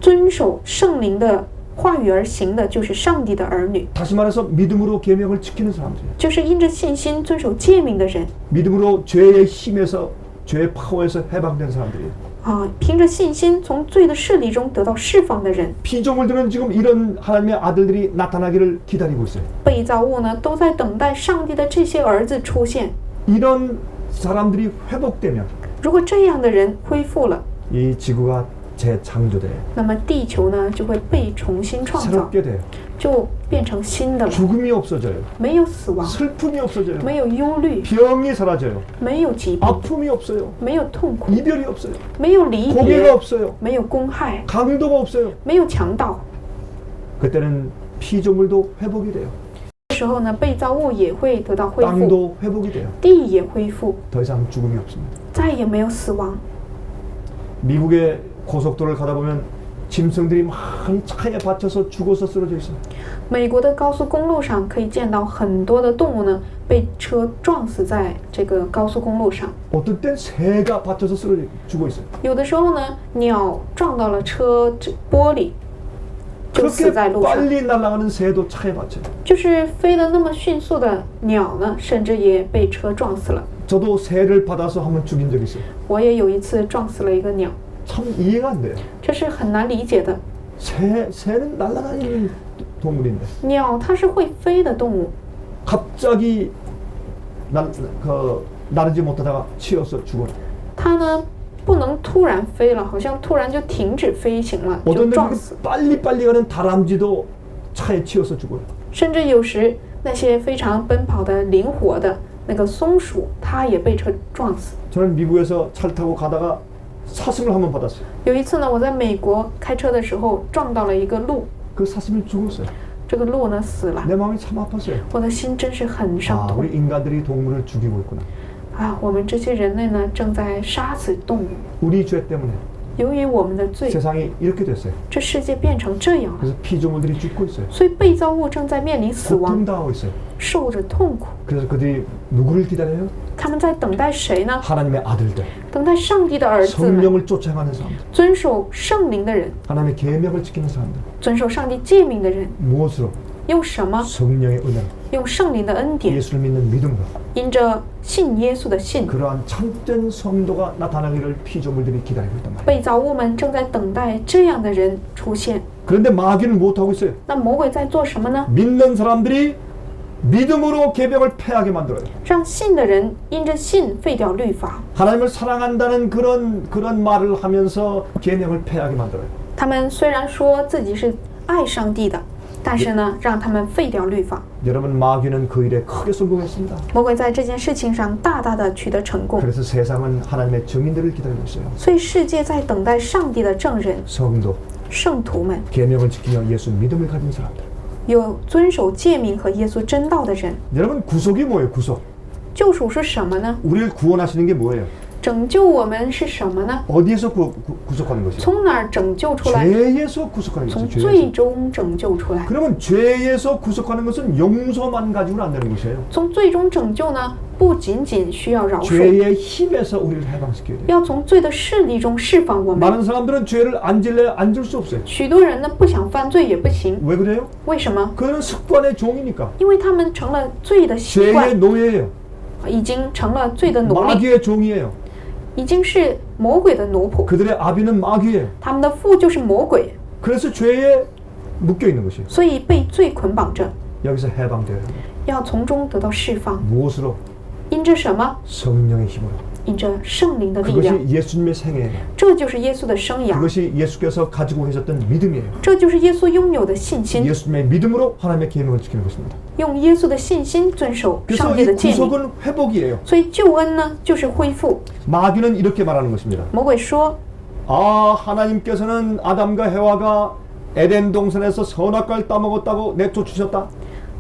遵守圣灵的话语而行的，就是上帝的儿女， 다시 말해서 믿음으로 계명을 지키는 사람들이에요. 就是因着信心遵守诫命的人 믿음으로 죄의 힘에서 죄의 파워에서 해방된 사람들이에요. 啊，凭着信心从罪的势力中得到释放的人。 피조물들은 지금 이런 하나님의 아들들이 나타나기를 기다리고 있어요. 被造物呢，都在等待上帝的这些儿子出现。 이런 사람들이 회복되면 如果这样的人恢复了， 이 지구가 재창조돼요. 那么地球呢就会被重新创造， 새롭게 돼요. 就变成新的了， 죽음이 없어져요. 没有死亡， 슬픔이 없어져요. 没有忧虑， 병이 사라져요. 没有疾病， 아픔이 없어요. 没有痛苦， 이별이 없어요. 没有离 고개가 别， 없어요. 没有公害， 강도가 없어요. 没有强盗。 그때는 피조물도 회복이 돼요. 这时候呢，被造物也会得到恢复， 땅도 회복이 돼요. 地也恢复， 더 이상 죽음이 없습니다. 再也没有死亡。 미국의 고속도로를 가다 보면 짐승들이 많이 차에 받쳐서 죽어서 쓰러져 있어요. 美国的高速公路上可以见到很多的动物呢被车撞死在这个高速公路上， 어떨 땐 새가 받쳐서 쓰러져 죽어 있어요. 有的时候呢，鸟撞到了车玻璃，就死 그렇게 在路上。 빨리 날아가는 새도 차에 받쳐요. 就是飞得那么迅速的鸟呢，甚至也被车撞死了。 저도 새를 받아서 한번 죽인 적이 있어요. 我也有一次撞死了一个鸟， 참 이해가 안 돼요. 这是很难理解的。 새는 날아다니는 동물인데 鸟它是会飞的动物， 갑자기 나르지 못하다가 치여서 죽어요. 它呢不能突然飞了，好像突然就停止飞行了，就 어떤 撞 데 死。 빨리 가는 다람쥐도 차에 치여서 죽어요. 甚至有时那些非常奔跑的、灵活的那个松鼠，它也被车撞死。 저는 미국에서 차를 타고 가다가 사슴을 한번 받았어요. 有一次呢，我在美国开车的时候撞到了一个鹿， 그 사슴이 죽었어요. 这个鹿呢死了， 내 마음이 참 아팠어요. 我的心真是很伤 아, 痛 우리 인간들이 동물을 죽이고 있구나. 啊！我们这些人类呢正在杀死动物， 우리 죄 때문에 由于我们的罪， 세상이 이렇게 됐어요. 这世界变成这样了， 그래서 피조물들이 죽고 있어요. 所以被造物正在面临死亡， 고통당하고 있어요. 受着痛苦。 그래서 그들이 누구를 기다려요? 他们在等待谁呢？ 하나님의 아들들, 等待上帝的儿子们， 성령을 쫓아가는 사람들, 遵守圣灵的人， 하나님의 계명을 지키는 사람들. 遵守上帝诫命的人， 무엇으로? 用什么？ 성령의 은혜로, 用圣灵的恩典， 예수를 믿는 믿음으로. 因着信耶稣的信， 그러한 참된 성도가 나타나기를 피조물들이 기다리고 있단 말이에요. 被造物们正在等待这样的人出现。 그런데 마귀는 못하고 있어요. 那魔鬼在做什么呢？ 믿는 사람들이 믿음으로 계명을 패하게 만들어요. 让信的人因着信废掉律法。 하나님을 사랑한다는 그런 말을 하면서 계명을 패하게 만들어요. 他们虽然说自己是爱上帝的，但是呢，让他们废掉律法。 여러분, 마귀는 그 일에 크게 성공했습니다. 魔鬼在这件事情上大大的取得成功， 그래서 세상은 하나님의 증인들을 기다리고 있어요. 所以世界在等待上帝的证人， 성도, 圣徒们， 계명을 지키며 예수 믿음을 가진 사람들. 有遵守诫命和耶稣真道的人。 여러분, 구속이 뭐예요? 구속. 救赎是什么呢？ 우리를 구원하시는 게 뭐예요? 拯救我们是什么呢？ 어디에서 구속하는 것이요? 从哪儿拯救出来？ 죄에서 구속하는 从 것이죠. 罪 죄에서. 中拯救出来。 그러면 죄에서 구속하는 것은 용서만 가지고는 안 되는 것이에요. 从罪中拯救呢，不仅仅需要饶恕， 죄의 힘에서 우리를 해방시켜야 돼요. 要从罪的势力中释放我们。 많은 사람들은 죄를 안 질래야 앉을 수 없어요. 许多人呢不想犯罪也不行， 왜 그래요? 为什么？ 그는 습관의 종이니까. 因为他们成了罪的习 죄의 惯， 노예예요. 已经成了罪的奴隶， 마귀의 종이에요. 已经是魔鬼的奴仆， 그들의 아비는 마귀예요. 他们的父就是魔鬼， 그래서 죄에 묶여 있는 것이에요. 所以被罪捆绑着， 여기서 해방돼요. 要从中得到释放。 무엇으로? 因着什么？ 성령의 힘으로. 因着圣灵的力量， 그것이 예수님의 생애예요. 这就是耶稣的生涯， 그것이 예수께서 가지고 계셨던 믿음이에요. 这就是耶稣拥有的信心， 예수님의 믿음으로 하나님의 계명을 지키는 것입니다. 用耶稣的信心遵守 그래서 上帝 이 的诫命。 구속은 회복이에요. 所以救恩呢，就是恢复。 마귀는 이렇게 말하는 것입니다. 魔鬼说， 아, 하나님께서는 아담과 해와가 에덴 동산에서 선악과를 따먹었다고 내쫓으셨다.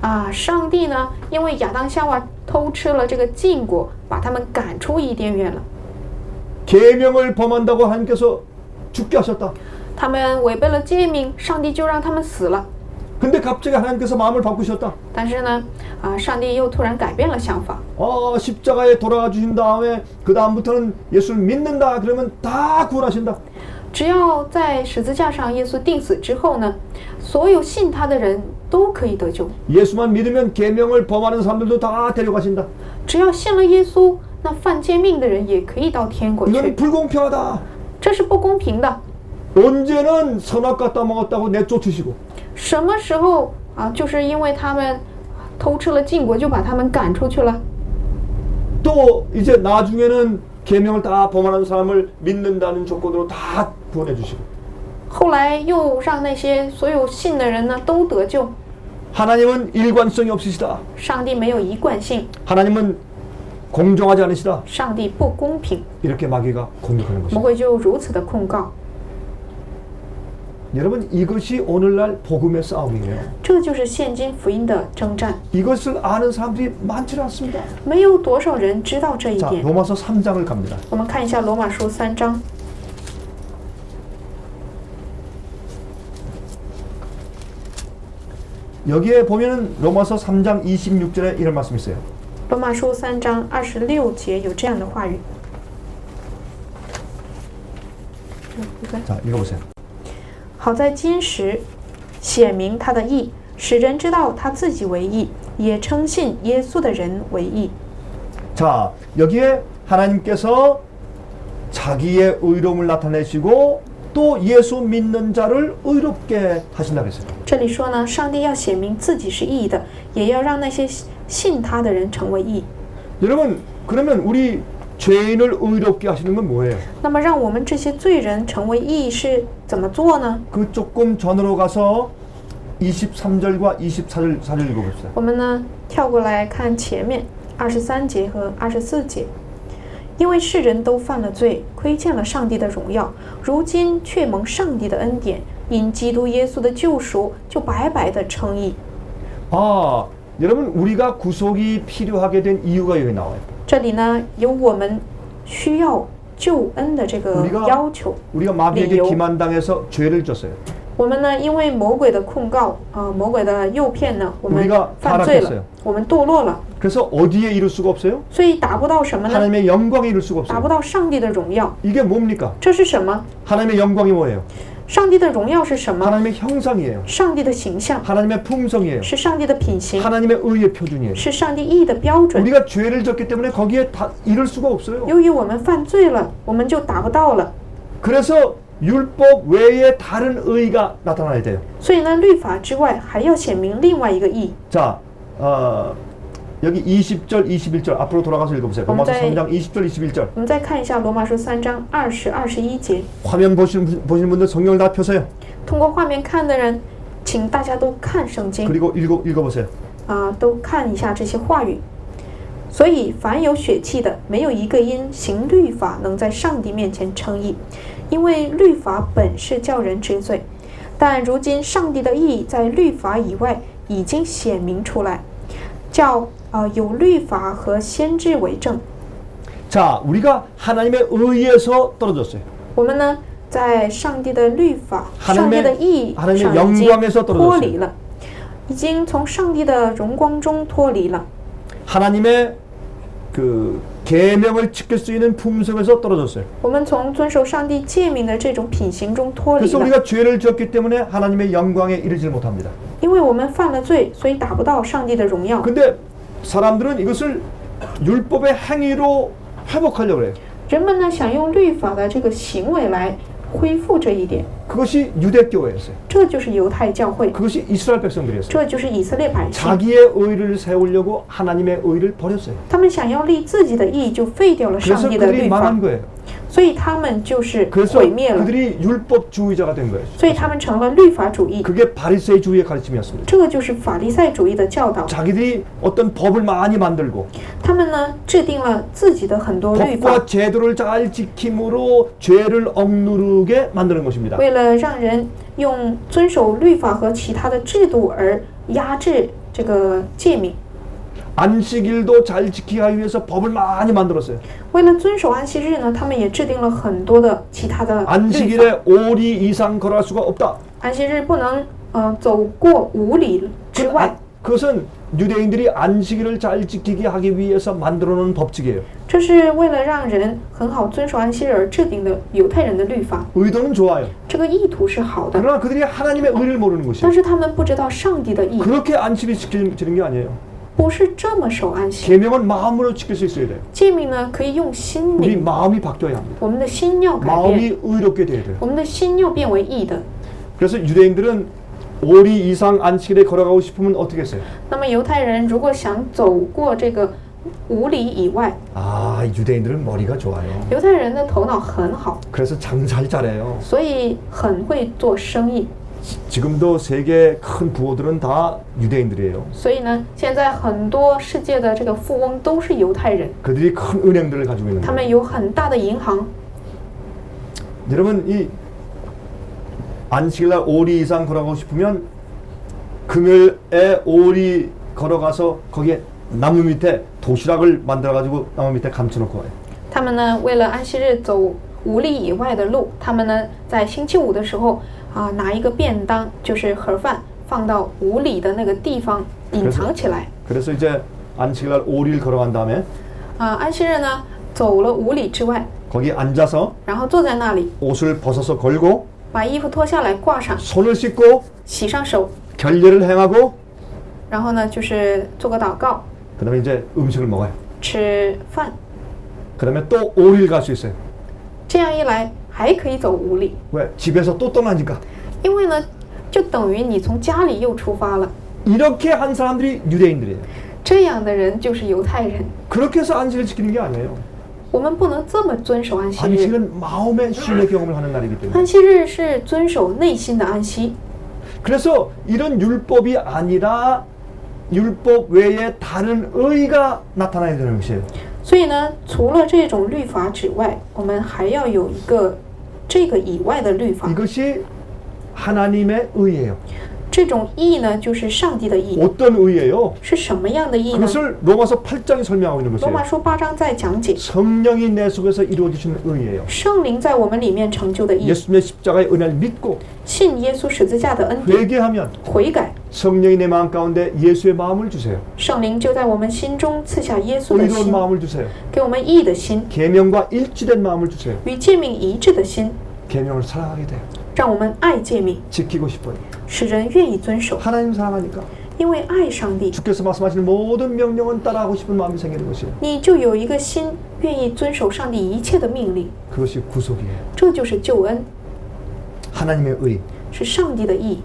啊，上帝呢，因为亚当夏娃偷吃了这个禁果，把他们赶出伊甸园了。 계명을 범한다고 하나님께서 죽게 하셨다. 他们违背了诫命，上帝就让他们死了。 근데 갑자기 하나님께서 마음을 바꾸셨다. 但是呢，上帝又突然改变了想法。 십자가에 돌아가 주신 다음에 그 다음부터는 예수를 믿는다. 그러면 다 구원하신다. 只要在十字架上耶稣钉死之后呢，所有信他的人都可以得救。 예수만 믿으면 계명을 범하는 사람들도 다 데려가신다. 只要信了耶稣，那犯诫命的人也可以到天国 이건 去。 불공평하다. 这是不公平的。 언제는 선악과 따먹었다고 내쫓으시고 什么时候就是因为他们偷吃了禁果，就把他们赶出去了。 또 이제 나중에는 계명을 다 범하는 사람을 믿는다는 조건으로 다 구원해 주시고 后来又让那些所有信的人呢都得救。 하나님은 일관성이 없으시다. 上帝没有一贯性， 하나님은 공정하지 않으시다. 上帝不公平， 이렇게 마귀가 공격하는 魔 것입니다. 鬼就如此的控告。 여러분 이것이 오늘날 복음의 싸움이에요. 这就是现今福音的征战， 이것을 아는 사람들이 많지 않습니다. 没有多少人知道这一 자, 点。 로마서 3장을 갑니다. 我们看一下罗马书3章， 여기에 보면은 로마서 3장 26절에 이런 말씀이 있어요. 罗马书3章26节有这样的话语。 자, 읽어보세요. 好在今时显明他的义，使人知道他自己为义，也称信耶稣的人为义。 자, 여기에 하나님께서 자기의 의로움을 나타내시고 또 예수 믿는 자를 의롭게 하신다고 했어요. 这里说呢，上帝要显明自己是义的，也要让那些信他的人成为义。 여러분, 그러면 우리 죄인을 의롭게 하시는 건 뭐예요? 那么，让我们这些罪人成为义是怎么做呢？ 그 조금 전으로 가서 23절과 24절 읽어봅시다. 我们呢跳过来看前面23节和24节。因为世人都犯了罪，亏欠了上帝的荣耀，如今却蒙上帝的恩典，因基督耶稣的救赎，就白白的称义。 아, 여러분 우리가 구속이 필요하게 된 이유가 여기 나와요. 这里呢有我们需要救恩的这个要求。 우리가 마귀에게 기만당해서 죄를 졌어요. 我们呢因为魔鬼的控告魔鬼的诱骗呢，我们犯罪了，我们堕落了。 그래서 어디에 이룰 수가 없어요? 所以达不到什么呢？ 하나님의 영광에 이룰 수가 达不 없어요. 到上帝的荣耀。 이게 뭡니까? 这是什么？ 하나님의 영광이 뭐예요? 上帝的荣耀是什么？ 하나님의 형상이에요. 上帝的形象， 하나님의 품성이에요. 是上帝的品行， 하나님의 의의 표준이에요. 是上帝义的标准。 우리가 죄를 졌기 때문에 거기에 다 이룰 수가 없어요. 由于我们犯罪了，我们就达不到了。 그래서 율법 외에 다른 의가 나타나야 돼요. 所以呢，律法之外还要显明另外一个义。 자, 여기 20절, 21절 앞으로 돌아가서 읽어보세요. 로마서 3장 20절, 21절. 我们再看一下罗马书3章20、21节。 화면 보시는 분들 성경을 다 펴세요. 通过画面看的人，请大家都看圣经 그리고 읽어보세요. 都看一下这些话语。所以，凡有血气的，没有一个因行律法能在上帝面前称义，因为律法本是叫人知罪。但如今上帝的义在律法以外已经显明出来，叫有律法和先知为证。 자, 우리가 하나님의 의에서 떨어졌어요. 我们呢，在上帝的律法、 하나님의 上帝的义上 하나님의 已经 영광에서 脱离 떨어졌어요. 了，已经从上帝的荣光中脱离了。 하나님의 그 계명을 지킬 수 있는 품성에서 떨어졌어요. 我们从遵守上帝诫命的这种品行中脱离 그래서 了。 우리가 죄를 지었기 때문에 하나님의 영광에 이르지 못합니다. 因为我们犯了罪，所以达不到上帝的荣耀。 근데 사람들은 이것을 율법의 행위로 회복하려고 해요. 人们呢想用律法的这个行为来恢复这一点， 그것이 유대교회였어요. 这就是犹太教会， 그것이 이스라엘 백성들이었어요. 这就是以色列百姓。 자기의 의를 세우려고 하나님의 의를 버렸어요. 他们想要立自己的义，就废掉了 그래서 上帝的 그들이 律法 망한 ， 거예요. 所以他们就是毁 그래서 灭了， 그들이 율법주의자가 된 거예요. 所以他们成了律法主义。 그게 바리새주의의 가르침이었습니다. 这个就是法利赛主义的教导。 자기들이 어떤 법을 많이 만들고 他们呢制定了自己的很多律法， 법과 제도를 잘 지킴으로 죄를 억누르게 만드는 것입니다. 为了让人用遵守律法和其他的制度而压制这个诫命。 안식일도 잘 지키기 위해서 법을 많이 만들었어요. 为了遵守安息日呢，他们也制定了很多的其他的律法。 안식일에 5리 이상 걸어갈 수가 없다. 安息日不能走过5里之外， 그것은 유대인들이 안식일을 잘 지키게 하기 위해서 만들어 놓은 법칙이에요. 这是为了让人很好遵守安息日而制定的犹太人的律法。 의도는 좋아요. 这个意图是好的， 그러나 그들이 하나님의 의를 모르는 但 것이에요. 是他们不知道上帝的意， 그렇게 안식일 지키는 게 아니에요. 不是这么守安息。 계명은 마음으로 지킬 수 있어야 돼요. 诫命呢可以用心 우리 灵， 마음이 바뀌어야 합니다. 我们的心要改变， 마음이 의롭게 돼야 돼요. 我们的心要变为义的。 그래서 유대인들은 5리 이상 안식일에 걸어가고 싶으면 어떻게 했어요? 那么犹太人如果想走过这个5里以外， 아, 유대인들은 머리가 좋아요. 犹太人的头脑很好， 그래서 장사를 잘해요. 所以很会做生意。 지금도 세계 큰 부호들은 다 유대인들이에요. 所以呢，现在很多世界的这个富翁都是犹太人， 그들이 큰 은행들을 가지고 있는 他 거예요. 们有很大的银行。 여러분 이 안식일날 5리 이상 걸어가고 싶으면 금요일에 5리 걸어가서 거기에 나무 밑에 도시락을 만들어 가지고 나무 밑에 감춰놓고 와요. 他们呢，为了安息日走5里以外的路，他们呢在星期五的时候拿一个便当，就是盒饭，放到5里的那个地方隐藏起来。 그래서 이제 안식일날 5리를 걸어간 다음에 安息日呢走了5里之外， 거기 앉아서 然后坐在那里， 옷을 벗어서 걸고 把衣服脱下来挂上， 손을 씻고 洗上手， 결례를 행하고 然后呢就是做个祷告， 그다음에 이제 음식을 먹어요. 吃饭。 그다음에 또 5리를 갈 수 있어요. 这样一来还可以走5里， 왜? 집에서 또 떠나니까. 因为呢就等于你从家里又出发了。 이렇게 한 사람들이 유대인들이에요. 这样的人就是犹太人。 그렇게 해서 안식일을 지키는 게 아니에요. 我们不能这么遵守安息日。 안식일은 마음의 쉼의 경험을 하는 날이기 때문에. 安息日是遵守内心的安息， 그래서 이런 율법이 아니라 율법 외에 다른 의가 나타나야 되는 것이에요. 所以呢，除了这种律法之外，我们还要有一个这个以外的律法。 이것이 하나님의 의예요. 这种义呢，就是上帝的义。 어떤 의예요? 是什么样的义呢？ 그것을 로마서 8장이 설명하고 있는 罗马 것이에요. 书8章在讲解， 성령이 내 속에서 이루어지시는 의예요. 圣灵在我们里面成就的义， 예수님의 십자가의 은혜를 믿고 信耶稣十字架的恩典， 회개하면 悔改， 성령이 내 마음 가운데 예수의 마음을 주세요. 圣灵就在我们心中赐下耶稣的 의로운 心， 마음을 주세요. 给我们义的心， 계명과 일치된 마음을 주세요. 与诫命一致的心， 계명을 사랑하게 돼요. 让我们爱诫命， 지키고 싶어요. 使人愿意遵守， 하나님 사랑하니까 因为爱上帝， 주께서 말씀하시는 모든 명령은 따라하고 싶은 마음이 생기는 것이에요. 你就有一个心愿意遵守上帝一切的命令， 그것이 구속이에요. 这就是救恩， 하나님의 의. 是上帝的义。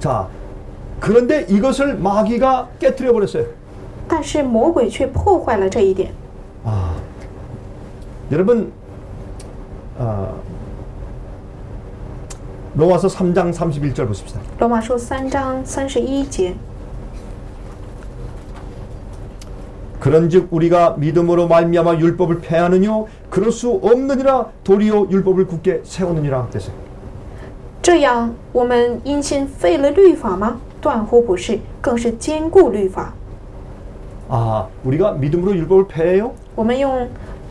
자, 그런데 이것을 마귀가 깨뜨려 버렸어요. 但是魔鬼却破坏了这一点。 아, 여러분, 로마서 3장 31절 보십시다. 罗马书3章31节， 그런즉 우리가 믿음으로 말미암아 율법을 폐하느뇨 그럴 수 없느니라 도리어 율법을 굳게 세우느니라 됐어요. 这样我们因信废了律法吗？断乎不是，更是坚固律法。 아, 우리가 믿음으로 율법을 폐해요? 我们用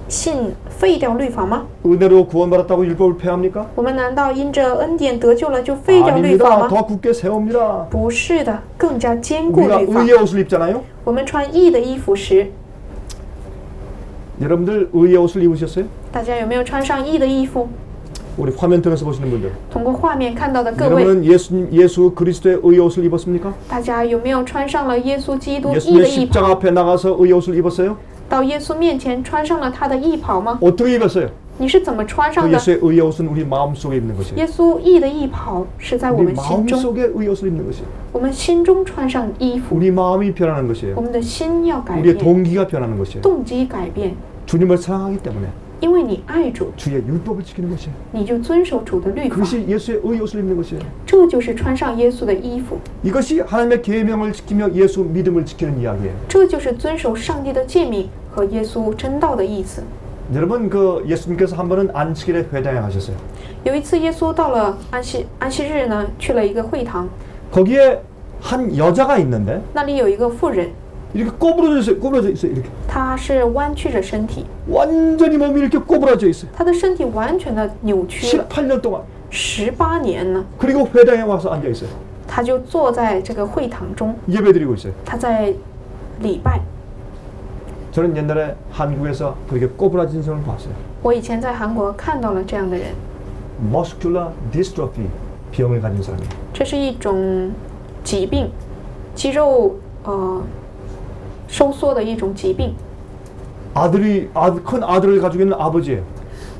信废掉律法吗？ 은혜로 구원받았다고 율법을 폐합니까? 我们难道因着恩典得救了就废掉律法 아닙니다. 吗？ 더 굳게 세웁니다. 不是的，更加坚固 우리가 律法。 의의 옷을 입잖아요. 我们穿义的衣服时， 여러분들 의의 옷을 입으셨어요? 大家有没有穿上义的衣服？ 우리 화면 통해서 보시는 분들. 通过画面看到的各位， 여러분은 예수 그리스도의 의의 옷을 입었습니까? 大家有没有穿上了耶稣基督义 예수님의 的衣 십자가 袍？ 앞에 나가서 의의 옷을 입었어요? 到耶稣面前穿上了他的义袍吗？ 어떻게 입었어요? 你是怎么穿上 그 的？ 예수의 의의 옷은 우리 마음속에 입는 것이에요. 耶稣义的义袍是在我 우리 们心中， 마음속에 의의 옷을 입는 것이에요. 我们心中穿上衣服， 우리 마음이 변하는 것이에요. 我们的心要改 우리의 变， 동기가 변하는 것이에요. 动机改变， 주님을 사랑하기 때문에 因为你爱主， 주의 율법을 지키는 것이에요. 你就遵守主的律法， 그것이 예수의 의의 옷을 입는 것이에요. 这就是穿上耶稣的衣服， 이것이 하나님의 계명을 지키며 예수 믿음을 지키는 이야기예요. 这就是遵守上帝的诫命和耶稣真道的意思。 여러분 그 예수님께서 한 번은 안식일에 회당에 가셨어요. 有一次，耶稣到了安息日呢，去了一个会堂， 거기에 한 여자가 있는데 那里有一个妇人， 이렇게 꼬부러져 있어요. 꼬부러져 있어요. 이렇게 她是弯曲着身体， 완전히 몸이 이렇게 꼬부러져 있어요. 她的身体完全的扭曲了。 18년 동안. 18年呢， 그리고 회당에 와서 앉아 있어요. 她就坐在这个会堂中， 예배드리고 있어요. 她在礼拜。 저는 옛날에 한국에서 그렇게 꼬부라진 사람을 봤어요. 我以前在韩国看到了这样的人， Muscular dystrophy 병을 가진 사람이에요. 这是一种疾病，肌肉收缩的一种疾病。 큰 아들을 가지고 있는 아버지예요.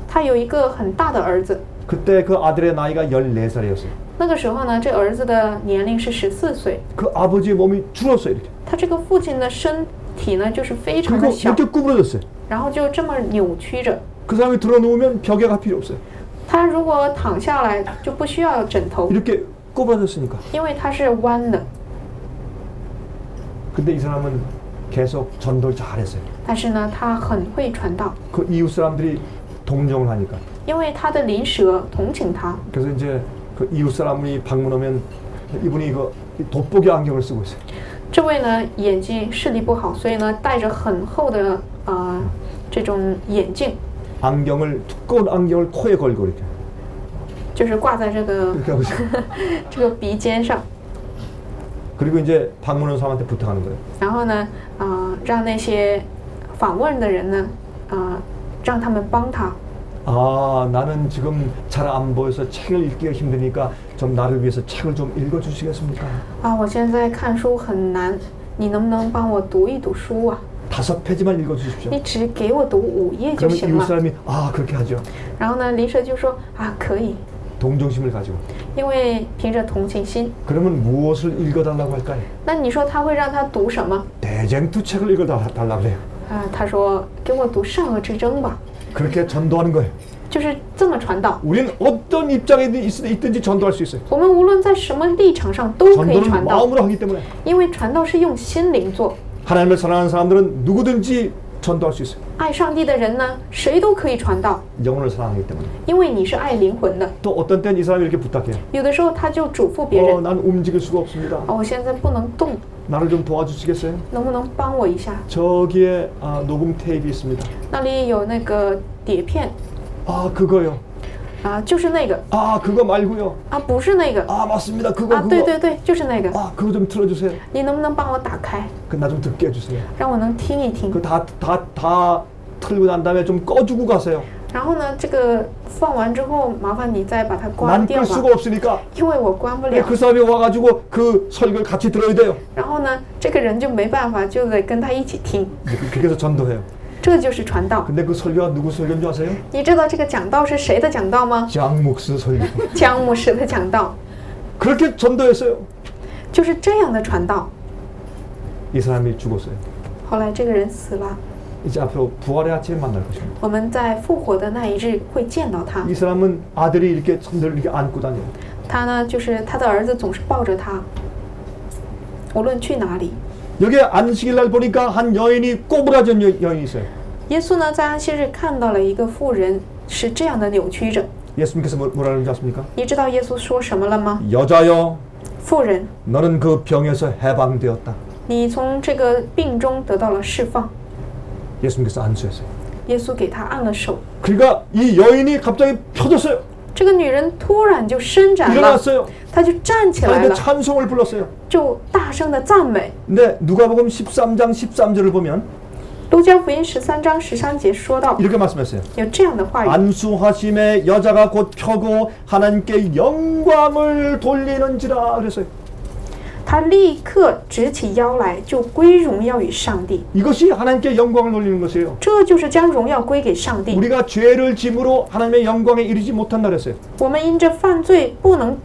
他有一个很大的儿子， 그때 그 아들의 나이가 14살이었어요. 那个时候呢，这儿子的年龄是14岁， 그 아버지의 몸이 줄었어요. 이렇게. 他这个父亲的身体呢就是非常 그리고 的小， 이렇게 구부러졌어요. 然后就这么扭曲着。 그 사람이 들어 누우면 벽에가 필요 없어요. 他如果躺下来就不需要枕头， 이렇게 꼬부라졌으니까. 因为他是弯的。 근데 이 사람은 계속 전도를 잘했어요. 但是呢，他很会传道， 그 이웃 사람들이 동정을 하니까. 因为他的邻舍同情他， 그래서 이제 그 이웃 사람이 방문하면 이분이 그 돋보기 안경을 쓰고 있어요. 这位呢眼睛视力不好，所以呢戴着很厚的这种眼镜， 안경을 두꺼운 안경을 코에 걸고 이렇게 就是挂在这个 이렇게 하고 있어요. 这个鼻尖上， 그리고 이제 방문한 사람한테 부탁하는 거예요. 然后呢让那些访问的人呢让他们帮他。 아, 나는 지금 잘 안 보여서 책을 읽기가 힘드니까 좀 나를 위해서 책을 좀 읽어주시겠습니까? 我现在看书很难，你能不能帮我读一读书啊？ 5페이지만 읽어주십시오. 你只给我读5页就 그러면 行 이웃 了。 사람이 아 그렇게 하죠. 然后呢，邻舍就说可以， 동정심을 가지고. 因为凭着同情心。 그러면 무엇을 읽어달라고 할까요? 那你说他会让他读什么？ 대쟁투 책을 읽어달라고 그래요. 他说给我读《善恶之争》吧， 그렇게 전도하는 거예요. 就是这么传道。 우리는 어떤 입장에 있든지 전도할 수 있어요. 我们无论在什么立场上都可以 전도는 传道， 마음으로 하기 때문에 因为传道是用心灵做。 하나님을 사랑하는 사람들은 누구든지 전도할 수 있어요. 爱上帝的人呢，谁都可以传道， 영혼을 사랑하기 때문에. 因为你是爱灵魂的。 또 어떤 때는 이 사람이 이렇게 부탁해요. 有的时候他就嘱咐别人， 난 움직일 수가 없습니다. 我现在不能动， 나를 좀 도와주시겠어요? 能不能帮我一下？ 저기에 녹음 테이프 있습니다. 那里有那个碟片 그거요. 就是那个 그거 말고요. 不是那个 맞습니다. 그거 对对对，就是那个。 그거 좀 틀어주세요. 你能不能帮我打开， 나 좀 듣게 해주세요. 让我能听一听？ 그 다 틀고 난 다음에 좀 꺼주고 가세요. 然后呢，这个放完之后，麻烦你再把它关 난 掉 끌 吧， 수가 없으니까 因为我关不了。 그 사람이 와가지고 그 설교를 같이 들어야 돼요. 然后呢，这个人就没办法，就得跟他一起听， 그렇게 해서 전도해요. 这就是传道。 근데 그 설교가 누구 설교인 줄 아세요? 你知道这个讲道是谁的讲道吗？ 장 목스 설교. 江牧师的讲道， 그렇게 전도했어요. 就是这样的传道。 이 사람이 죽었어요. 后来这个人死了， 이제 앞으로 부활의 아침에 만날 것입니다. 我们在复活的那一日会见到他。 이 사람은 아들이 이렇게 손들을 이렇게 안고 다녀요. 他呢，就是他的儿子总是抱着他，无论去哪里。 여기 안식일 날 보니까 한 여인이 꼬부라진 여인이 있어요. 耶稣呢，在安息日看到了一个妇人是这样的扭曲着。 예수님께서 뭐라 그러는지 아십니까? 你知道耶稣说什么了吗？ 여자여, 妇人， 너는 그 병에서 해방되었다. 你从这个病中得到了释放。 예수님께서 안수했어요. 耶稣给他按了手， 그러니까 이 여인이 갑자기 펴졌어요. 这个女人突然就伸展了， 일어났어요. 她就站起来 하나님의 了， 찬송을 불렀어요. 就大声的赞美。 근데 누가복음 13장 13절을 보면 路加福音13章13节说到， 이렇게 말씀했어요. 有这样的话语： 안수하심에 여자가 곧 펴고 하나님께 영광을 돌리는지라 그랬어요. 他立刻直起腰来，就归荣耀于上帝。 이것이 하나님께 영광을 돌리는 것이에요. 这就是将荣耀归给上帝。 우리가 죄를 짐으로 하나님의 영광에 이르지 못한다 그랬어요. 我们因着犯罪不能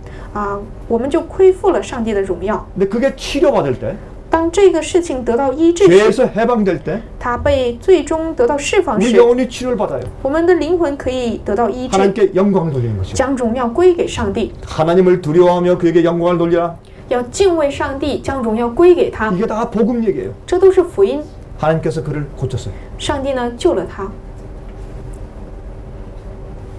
我们就亏负了上帝的荣耀。 근데 그게 치료받을 때, 当这个事情得到医治时， 죄에서 해방될 때, 他被最终得到释放 우리 时， 영혼이 치료를 받아요. 我们的灵魂可以得到医治， 하나님께 영광을 돌리는 것이죠. 将荣耀归给上帝。 하나님을 두려워하며 그에게 영광을 돌리라. 要敬畏上帝，将荣耀归给他， 이게 다 복음 얘기예요. 这都是福音。 하나님께서 그를 고쳤어요. 上帝呢救了他，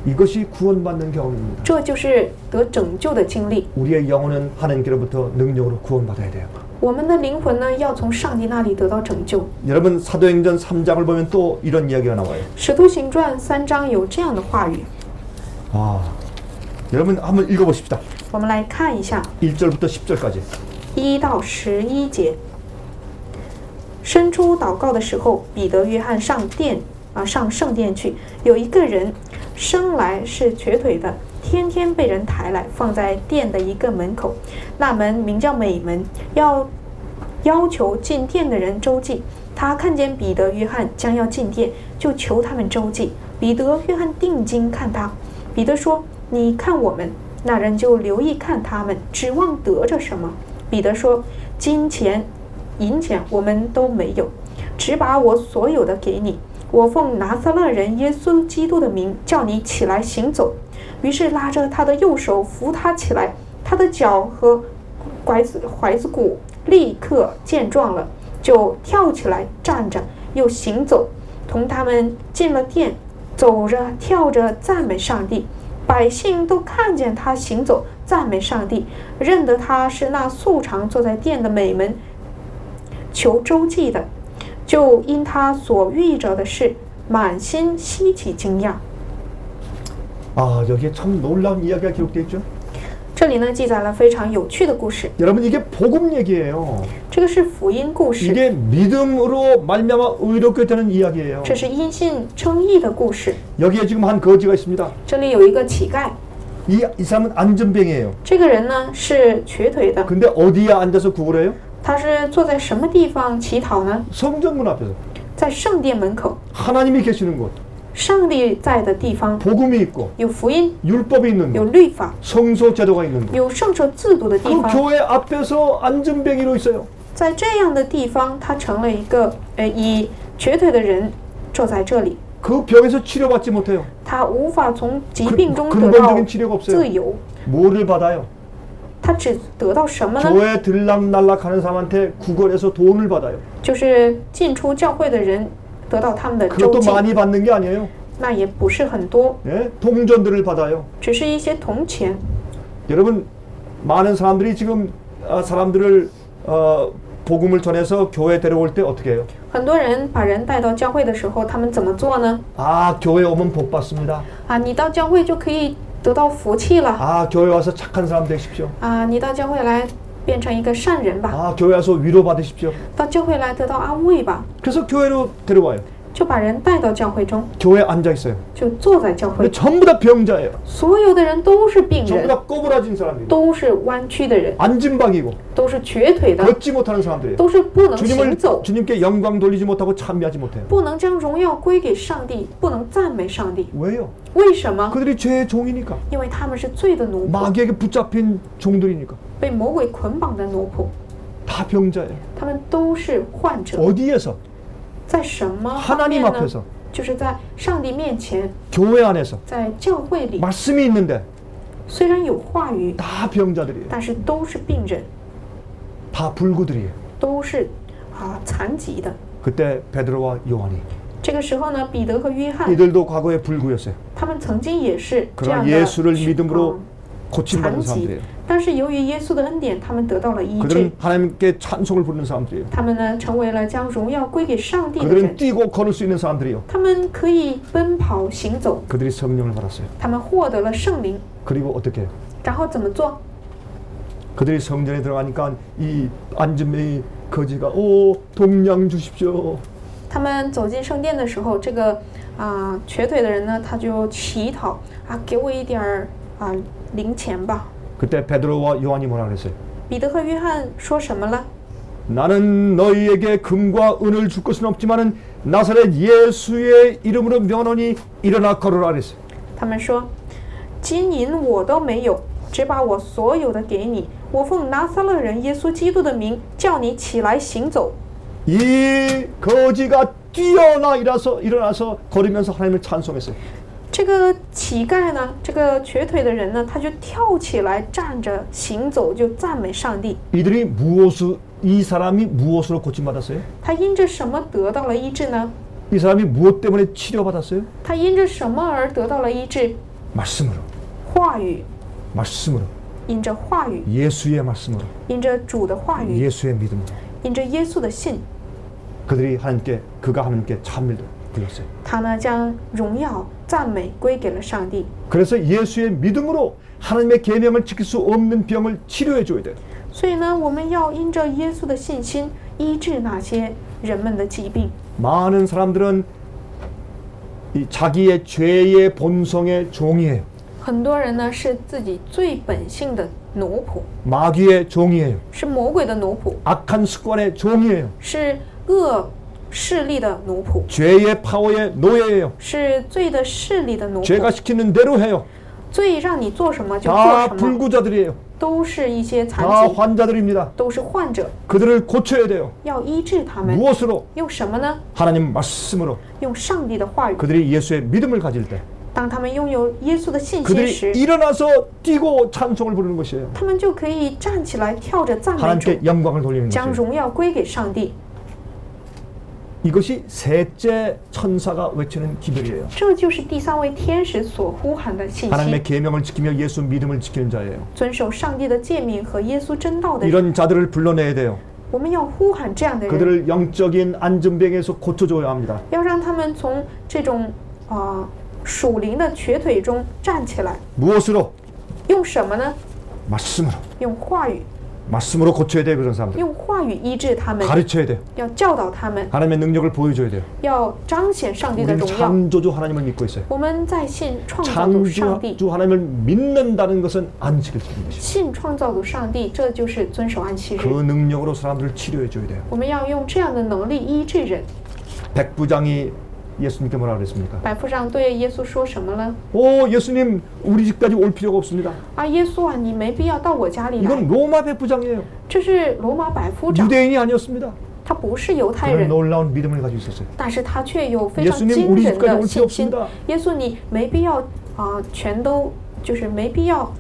이것이 구원받는 경험입니다. 这就是得拯救的经历。 우리의 영혼은 하나님께로부터 능력으로 구원받아야 돼요. 我们的灵魂呢，要从上帝那里得到拯救。 여러분 사도행전 3장을 보면 또 이런 이야기가 나와요. 使徒行传3章有这样的话语， 여러분 한번 읽어보십시다. 我们来看一下 1절부터 10절까지. 1到11节。伸出祷告的时候，彼得、约翰上圣殿去。有一个人生来是瘸腿的，天天被人抬来，放在殿的一个门口。那门名叫美门，要求进殿的人周济。他看见彼得、约翰将要进殿，就求他们周济。彼得、约翰定睛看他。彼得说：“你看我们。”那人就留意看他们，指望得着什么。彼得说：“金钱、银钱我们都没有，只把我所有的给你。我奉拿撒勒人耶稣基督的名，叫你起来行走。”于是拉着他的右手扶他起来，他的脚和踝子骨立刻健壮了，就跳起来站着，又行走，同他们进了殿，走着跳着赞美上帝。百姓都看见他行走，赞美上帝，认得他是那素常坐在殿的美门求周济的，就因他所遇着的事，满心稀奇惊讶。 여기에 참 놀라운 이야기가 기록되어 있죠. 这里呢记载了非常有趣的故事， 여러분 이게 복음 얘기예요. 这个是福音故事， 이게 믿음으로 말미암아 의롭게 되는 이야기예요. 这是因信称义的故事。 여기에 지금 한 거지가 있습니다. 这里有一个乞丐， 이 사람은 안전병이에요. 这个人呢是瘸腿的， 근데 어디에 앉아서 구걸 해요? 他是坐在什么地方乞讨呢？ 성전문 앞에서. 在圣殿门口， 하나님이 계시는 곳. 上帝在的地方， 복음이 있고 有福音， 율법이 있는 有 곳. 律法， 성소 제도가 있는 곳. 有圣所制度的地 그 方。 교회 앞에서 안전병이로 있어요. 在这样的地方，他成了一个以瘸腿的人坐在这里， 그 병에서 치료받지 못해요. 他无法从疾病中得到 근본적인 치료가 없어요. 自由， 뭐를 받아요? 他只得到什么呢？ 교회 들락날락하는 사람한테 구걸해서 돈을 받아요. 就是进出教会的人得到他们的周 그것도 济， 많이 받는 게 아니에요. 那也不是很多， 예? 동전들을 받아요. 只是一些铜钱。 여러분 많은 사람들이 지금 사람들을 복음을 전해서 교회 데려올 때 어떻게 해요? 很多人把人带到教会的时候，他们怎么做呢？ 교회 오면 복 받습니다. 你到教会就可以得到福气了。 교회 와서 착한 사람 되십시오. 你到教会来变成一个善人吧， 교회 와서 위로 받으십시오. 到教会来得到安慰吧， 그래서 교회로 데려와요. 就把人带到教会中， 교회에 앉아 있어요. 就坐在教 근데 会。 전부 다 병자예요. 所有的人都是病 전부 人， 다 꼬부라진 사람들이. 都是弯曲的人， 안진방이고 都是瘸腿的， 걷지 못하는 사람들이에요. 都是不能行走， 주님께 영광 돌리지 못하고 참여하지 못해요. 不能将荣耀归给上帝，不能赞美上帝。 왜요? 为什么？ 그들이 죄의 종이니까. 因为他们是罪的奴仆， 마귀에게 붙잡힌 종들이니까. 被魔鬼捆绑的奴仆， 다 병자예요. 他们都是患者。 어디에서? 在什么方 하나님 面呢？ 앞에서. 就是在上帝面前， 교회 안에서. 在教会里， 말씀이 있는데 虽然有话语， 다 병자들이에요. 但是都是病人， 다 불구들이에요. 都是残疾的。 그때 베드로와 요한이 这个时候呢，彼得和约翰， 이들도 과거에 불구였어요. 他们曾经也是这 그러나 样的 예수를 믿음으로 残 고침받는 疾 사람들이에요. ，但是由于耶稣的恩典，他们得到了医治 그들은 。 하나님께 찬송을 부르는 사람들이에요. 他们呢，成为了将荣耀归给上帝的 그들은 人。 뛰고 걸을 수 있는 사람들이요. 他们可以奔跑行走， 그들이 성령을 받았어요. 他们获得了圣灵， 그리고 어떻게 해요? 然后怎么做？ 그들이 성전에 들어가니까 이 안진뱅이 거지가 동양 주십시오. 他们走进圣殿的时候，这个瘸腿的人呢，他就乞讨给我一点零钱吧。 그때 베드로와 요한이 뭐라 그랬어요? 彼得和约翰说什么了？ 나는 너희에게 금과 은을 줄 것은 없지만은 나사렛 예수의 이름으로 명하노니 일어나 걸으라 그랬어요. 他们说：“金银我都没有，只把我所有的给你。我奉拿撒勒人耶稣基督的名，叫你起来行走。” 이 거지가 뛰어나 일어나서 걸으면서 하나님을 찬송했어요. 这个乞丐呢，这个瘸腿的人呢，他就跳起来站着行走，就赞美上帝。 이 사람이 무엇으로 고침받았어요? 他因着什么得到了医治呢？ 이 사람이 무엇 때문에 치료받았어요? 他因着什么而得到了医治？ 말씀으로. 话语， 말씀으로. 因着话语， 예수의 말씀으로. 因着主的话语， 예수의 믿음으로. 因着耶稣的信， 그가 하나님께 찬미를 드렸어요. 他呢将荣耀赞美归给了上帝。 그래서 예수의 믿음으로 하나님의 계명을 지킬 수 없는 병을 치료해 줘야 돼요. 所以呢，我们要因着耶稣的信心医治那些人们的疾病。 많은 사람들은 이 자기의 죄의 본성의 종이에요. 很多人呢是自己最本性的奴仆， 마귀의 종이에요. 是魔鬼的奴仆， 악한 습관의 종이에요. 是恶势力的奴仆， 죄의 파워의 노예예요. 是罪的势力的奴 죄가 仆。 시키는 대로 해요. 罪让你做什么就做 다 什么， 불구자들이에요. 都是一些 다 残疾， 환자들입니다. 都是患者， 그들을 고쳐야 돼요. 要医治他们。 무엇으로? 用什么呢？ 하나님 말씀으로. 用上帝的话语。 그들이 예수의 믿음을 가질 때 当他们拥有耶稣的信心 그들이 时， 일어나서 뛰고 찬송을 부르는 것이에요. 他们就可以站起来跳着赞美主， 하나님께 영광을 돌리는 将 것이에요. 荣耀归给上帝。 이것이 셋째 천사가 외치는 기별이에요. 这就是第三位天使所呼喊的信 하나님의 息， 계명을 지키며 예수 믿음을 지키는 자예요. 遵守上帝的诫命和耶稣真道的人。 이런 자들을 불러내야 돼요. 我们要呼喊这样的人， 그들을 영적인 안전병에서 고쳐줘야 합니다. 要让他们从这种属灵的瘸腿中站起来。 무엇으로? 用什么呢？ 말씀으로. 用话语， 말씀으로 고쳐야 돼요. 그런 사람들. 用话语医治他们， 가르쳐야 돼요. 要教导他们， 하나님의 능력을 보여줘야 돼요. 要彰显上帝的 우리는 荣耀。 창조주 하나님을 믿고 있어요. 我们在信创造主上帝， 창조주 하나님을 믿는다는 것은 안식을 지키는 것이에요. 信创造主上帝，这就是遵守安息日。 그 능력으로 사람들을 치료해 줘야 돼요. 我们要用这样的能力医治人。 백부장이 예수님께 뭐라 그랬습니까? 百夫长对耶稣说什么呢？ 오, 예수님, 우리 집까지 올 필요가 없습니다. 啊，耶稣啊，你没必要到我家里来。 이건 로마 백부장이에요. 这是罗马百夫长， 유대인이 아니었습니다. 他不是犹太 그는 人， 놀라운 믿음을 가지고 있었어요. 但是他却有非常 예수님 惊 우리 人 집까지 的 올 필요 信心。 없습니다. 耶稣，你没必要全都就是没必要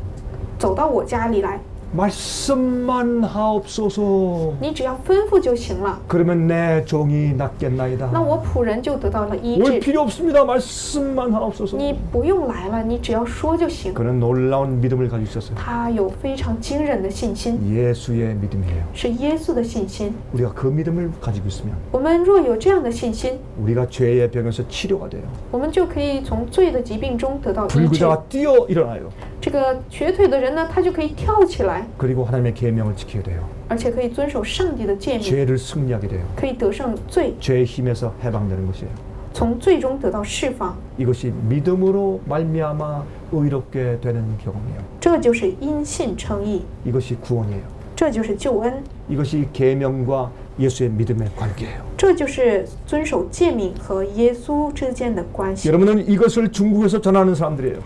走到我家里来， 말씀만 하옵소서. 你只要吩咐就行了。 그러면 내 종이 낫겠나이다. 那我仆人就得到了医 올 治。 필요 없습니다. 말씀만 하옵소서. 你不用来了，你只要说就行。 그는 놀라운 믿음을 가지고 있었어요. 他有非常惊人的信心， 예수의 믿음이에요. 是耶稣的信心。 우리가 그 믿음을 가지고 있으면 我们若有这样的信心， 우리가 죄의 병에서 치료가 돼요. 我们就可以从罪的疾病中得到医治。 불구자가 뛰어 일어나요. 这个瘸腿的人呢，他就可以跳起来， 그리고 하나님의 계명을 지키게 돼요. 而且可以遵守上帝的诫命， 죄를 승리하게 돼요. 可以得胜罪， 죄의 힘에서 해방되는 것이에요. 从罪中得到释放。 이것이 믿음으로 말미암아 의롭게 되는 경험이에요. 这就是因信称义， 이것이 구원이에요. 这就是救恩， 이것이 계명과 예수의 믿음의 관계예요. 这就是遵守诫命和耶稣之间的关系。 여러분은 이것을 중국에서 전하는 사람들이에요.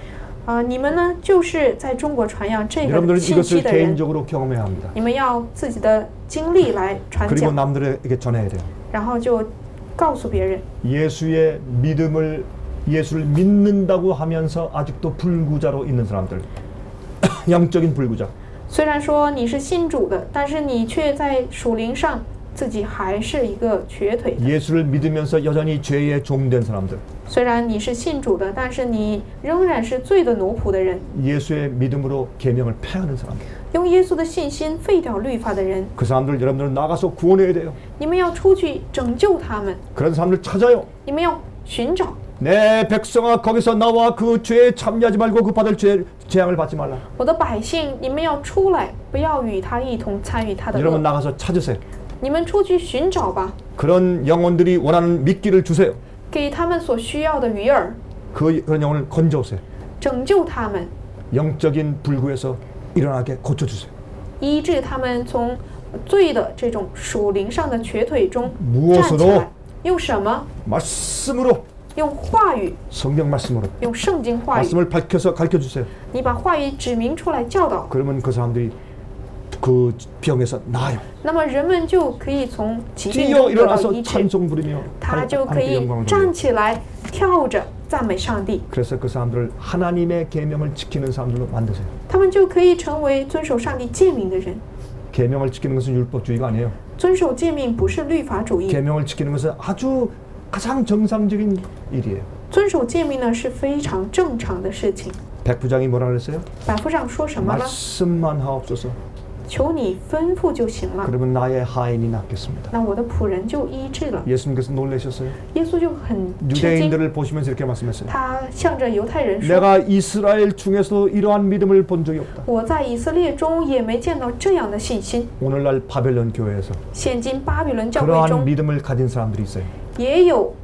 你们呢，就是在中国传扬这个 여러분들은 信息 이것을 的人， 개인적으로 경험해야 합니다. 你们要自己的经历来传 그리고 讲， 남들에게 전해야 돼요. 然后就告诉别人。 예수의 믿음을 예수를 믿는다고 하면서 아직도 불구자로 있는 사람들. 영적인 불구자. 虽然说你是信主的，但是你却在属灵上自己还是一个瘸腿的。 예수를 믿으면서 여전히 죄의 종된 사람들. 虽然你是信主的，但是你仍然是罪的奴仆的人。 예수의 믿음으로 계명을 폐하는 사람들. 用耶稣的信心废掉律法的人， 그 사람들 여러분들은 나가서 구원해야 돼요. 你们要出去拯救他们， 그런 사람들 찾아요. 你们要寻找。 내 백성아 거기서 나와 그 죄에 참여하지 말고 그 받을 재앙을 받지 말라. 我的百姓，你们要出来，不要与他一同参与他的 여러분 恶。 나가서 찾으세요. 你们出去寻找吧， 그런 영혼들이 원하는 미끼를 주세요. 给他们所需要的鱼饵， 그런 영혼을 건져오세요. 拯救他们， 영적인 불구에서 일어나게 고쳐주세요. 医治他们从罪的这种属灵上的瘸腿中 무엇으로 站起来。用什么？ 말씀으로 用话语， 성경 말씀으로 用圣经话语。 말씀을 밝혀서 가르쳐 주세요. 你把话语指明出来教导， 그러면 그 사람들이 그 병에서 나아요. 那么人们就可以从疾病 뛰어 中得到 일어나서 医治， 찬송 부르며 他就可 하나님께 以 영광을 站 돌려요. 起来跳着赞美上帝， 그래서 그 사람들을 하나님의 계명을 지키는 사람들로 만드세요. 他们就可以成为遵守上帝诫命的人。 계명을 지키는 것은 율법주의가 아니에요. 遵守诫命不是律法主义， 계명을 지키는 것은 아주 가장 정상적인 일이에요. 遵守诫命呢是非常正常的事情。 백부장이 뭐라 그랬어요? 百夫长说什么了？ 말씀만 하옵소서. 求你吩咐就行了， 그러면 나의 하인이 낫겠습니다. 那我的仆人就医治了。 예수님께서 놀라셨어요. 耶稣就很吃惊， 유대인들을 보시면서 이렇게 말씀했어요. 他向着犹太人说 내가 이스라엘 중에서도 이러한 믿음을 본 적이 없다. 我在以色列中也没见到这样的信心。 오늘날 바벨론 교회에서 现今巴比伦教会 그러한 中 믿음을 가진 사람들이 있어요. 也有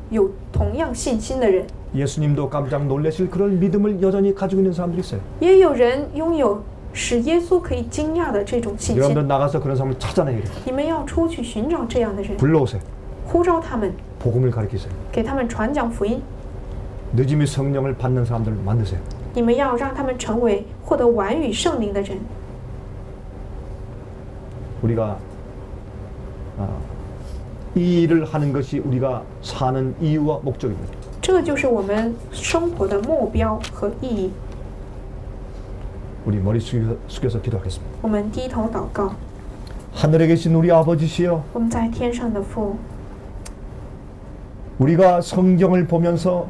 同样信心的人， 예수님도 깜짝 놀라실 그런 믿음을 여전히 가지고 있는 사람들이 있어요. 也有人拥有使耶稣可以惊讶的这种信 여러분들 心。 나가서 그런 사람을 찾아내야 돼요. 你们要出去寻找这样的人， 불러오세요. 呼召他们， 복음을 가르치세요. 给他们传讲福音。 늦음이 성령을 받는 사람들을 만드세요. 你们要让他们成为获得完与圣灵的人。 우리가 이 일을 하는 것이 우리가 사는 이유와 목적입니다. 这就是我们生活的目标和意义。 우리 머리 숙여서 기도하겠습니다. 我们低头祷告， 하늘에 계신 우리 아버지시여, 我们在天上的父， 우리가 성경을 보면서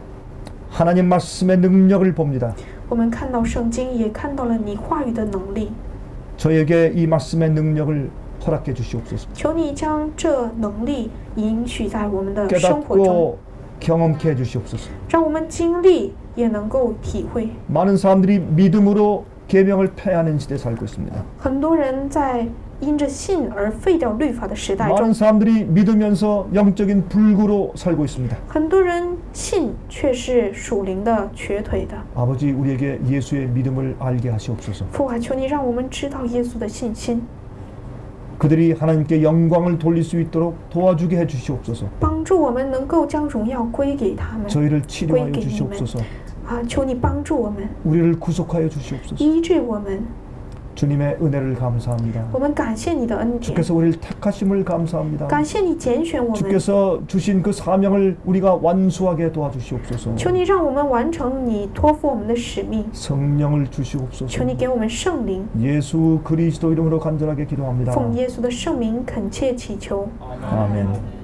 하나님 말씀의 능력을 봅니다. 我们看到圣经，也看到了你话语的能力。 저에게 이 말씀의 능력을 허락해 주시옵소서. 求你将这能力允许在我们的生活中， 깨닫고 경험케 해 주시옵소서. 让我们经历也能够体会。 많은 사람들이 믿음으로 계명을 폐하는 시대에 살고 있습니다. 很多人在因着信而废掉律法的时代 많은 中， 사람들이 믿으면서 영적인 불구로 살고 있습니다. 很多人信却是属灵的瘸腿的。 아버지, 우리에게 예수의 믿음을 알게 하시옵소서. 父啊，求你让我们知道耶稣的信心， 그들이 하나님께 영광을 돌릴 수 있도록 도와주게 해 주시옵소서. 帮助我们能够将荣耀归给他们。 저희를 치료하여归给你们。 주시옵소서. 啊，求你帮助我们， 우리를 구속하여 주시옵소서. 医治我们。 주님의 은혜를 감사합니다. 我们感谢你的恩典， 주께서 우리를 택하심을 감사합니다. 感谢你拣选我们。 주께서 주신 그 사명을 우리가 완수하게 도와주시옵소서. 求你让我们完成你托付我们的使命， 성령을 주시옵소서. 求你给我们圣灵。 예수 그리스도 이름으로 간절하게 기도합니다. 奉耶稣的圣名恳切祈求， 아멘.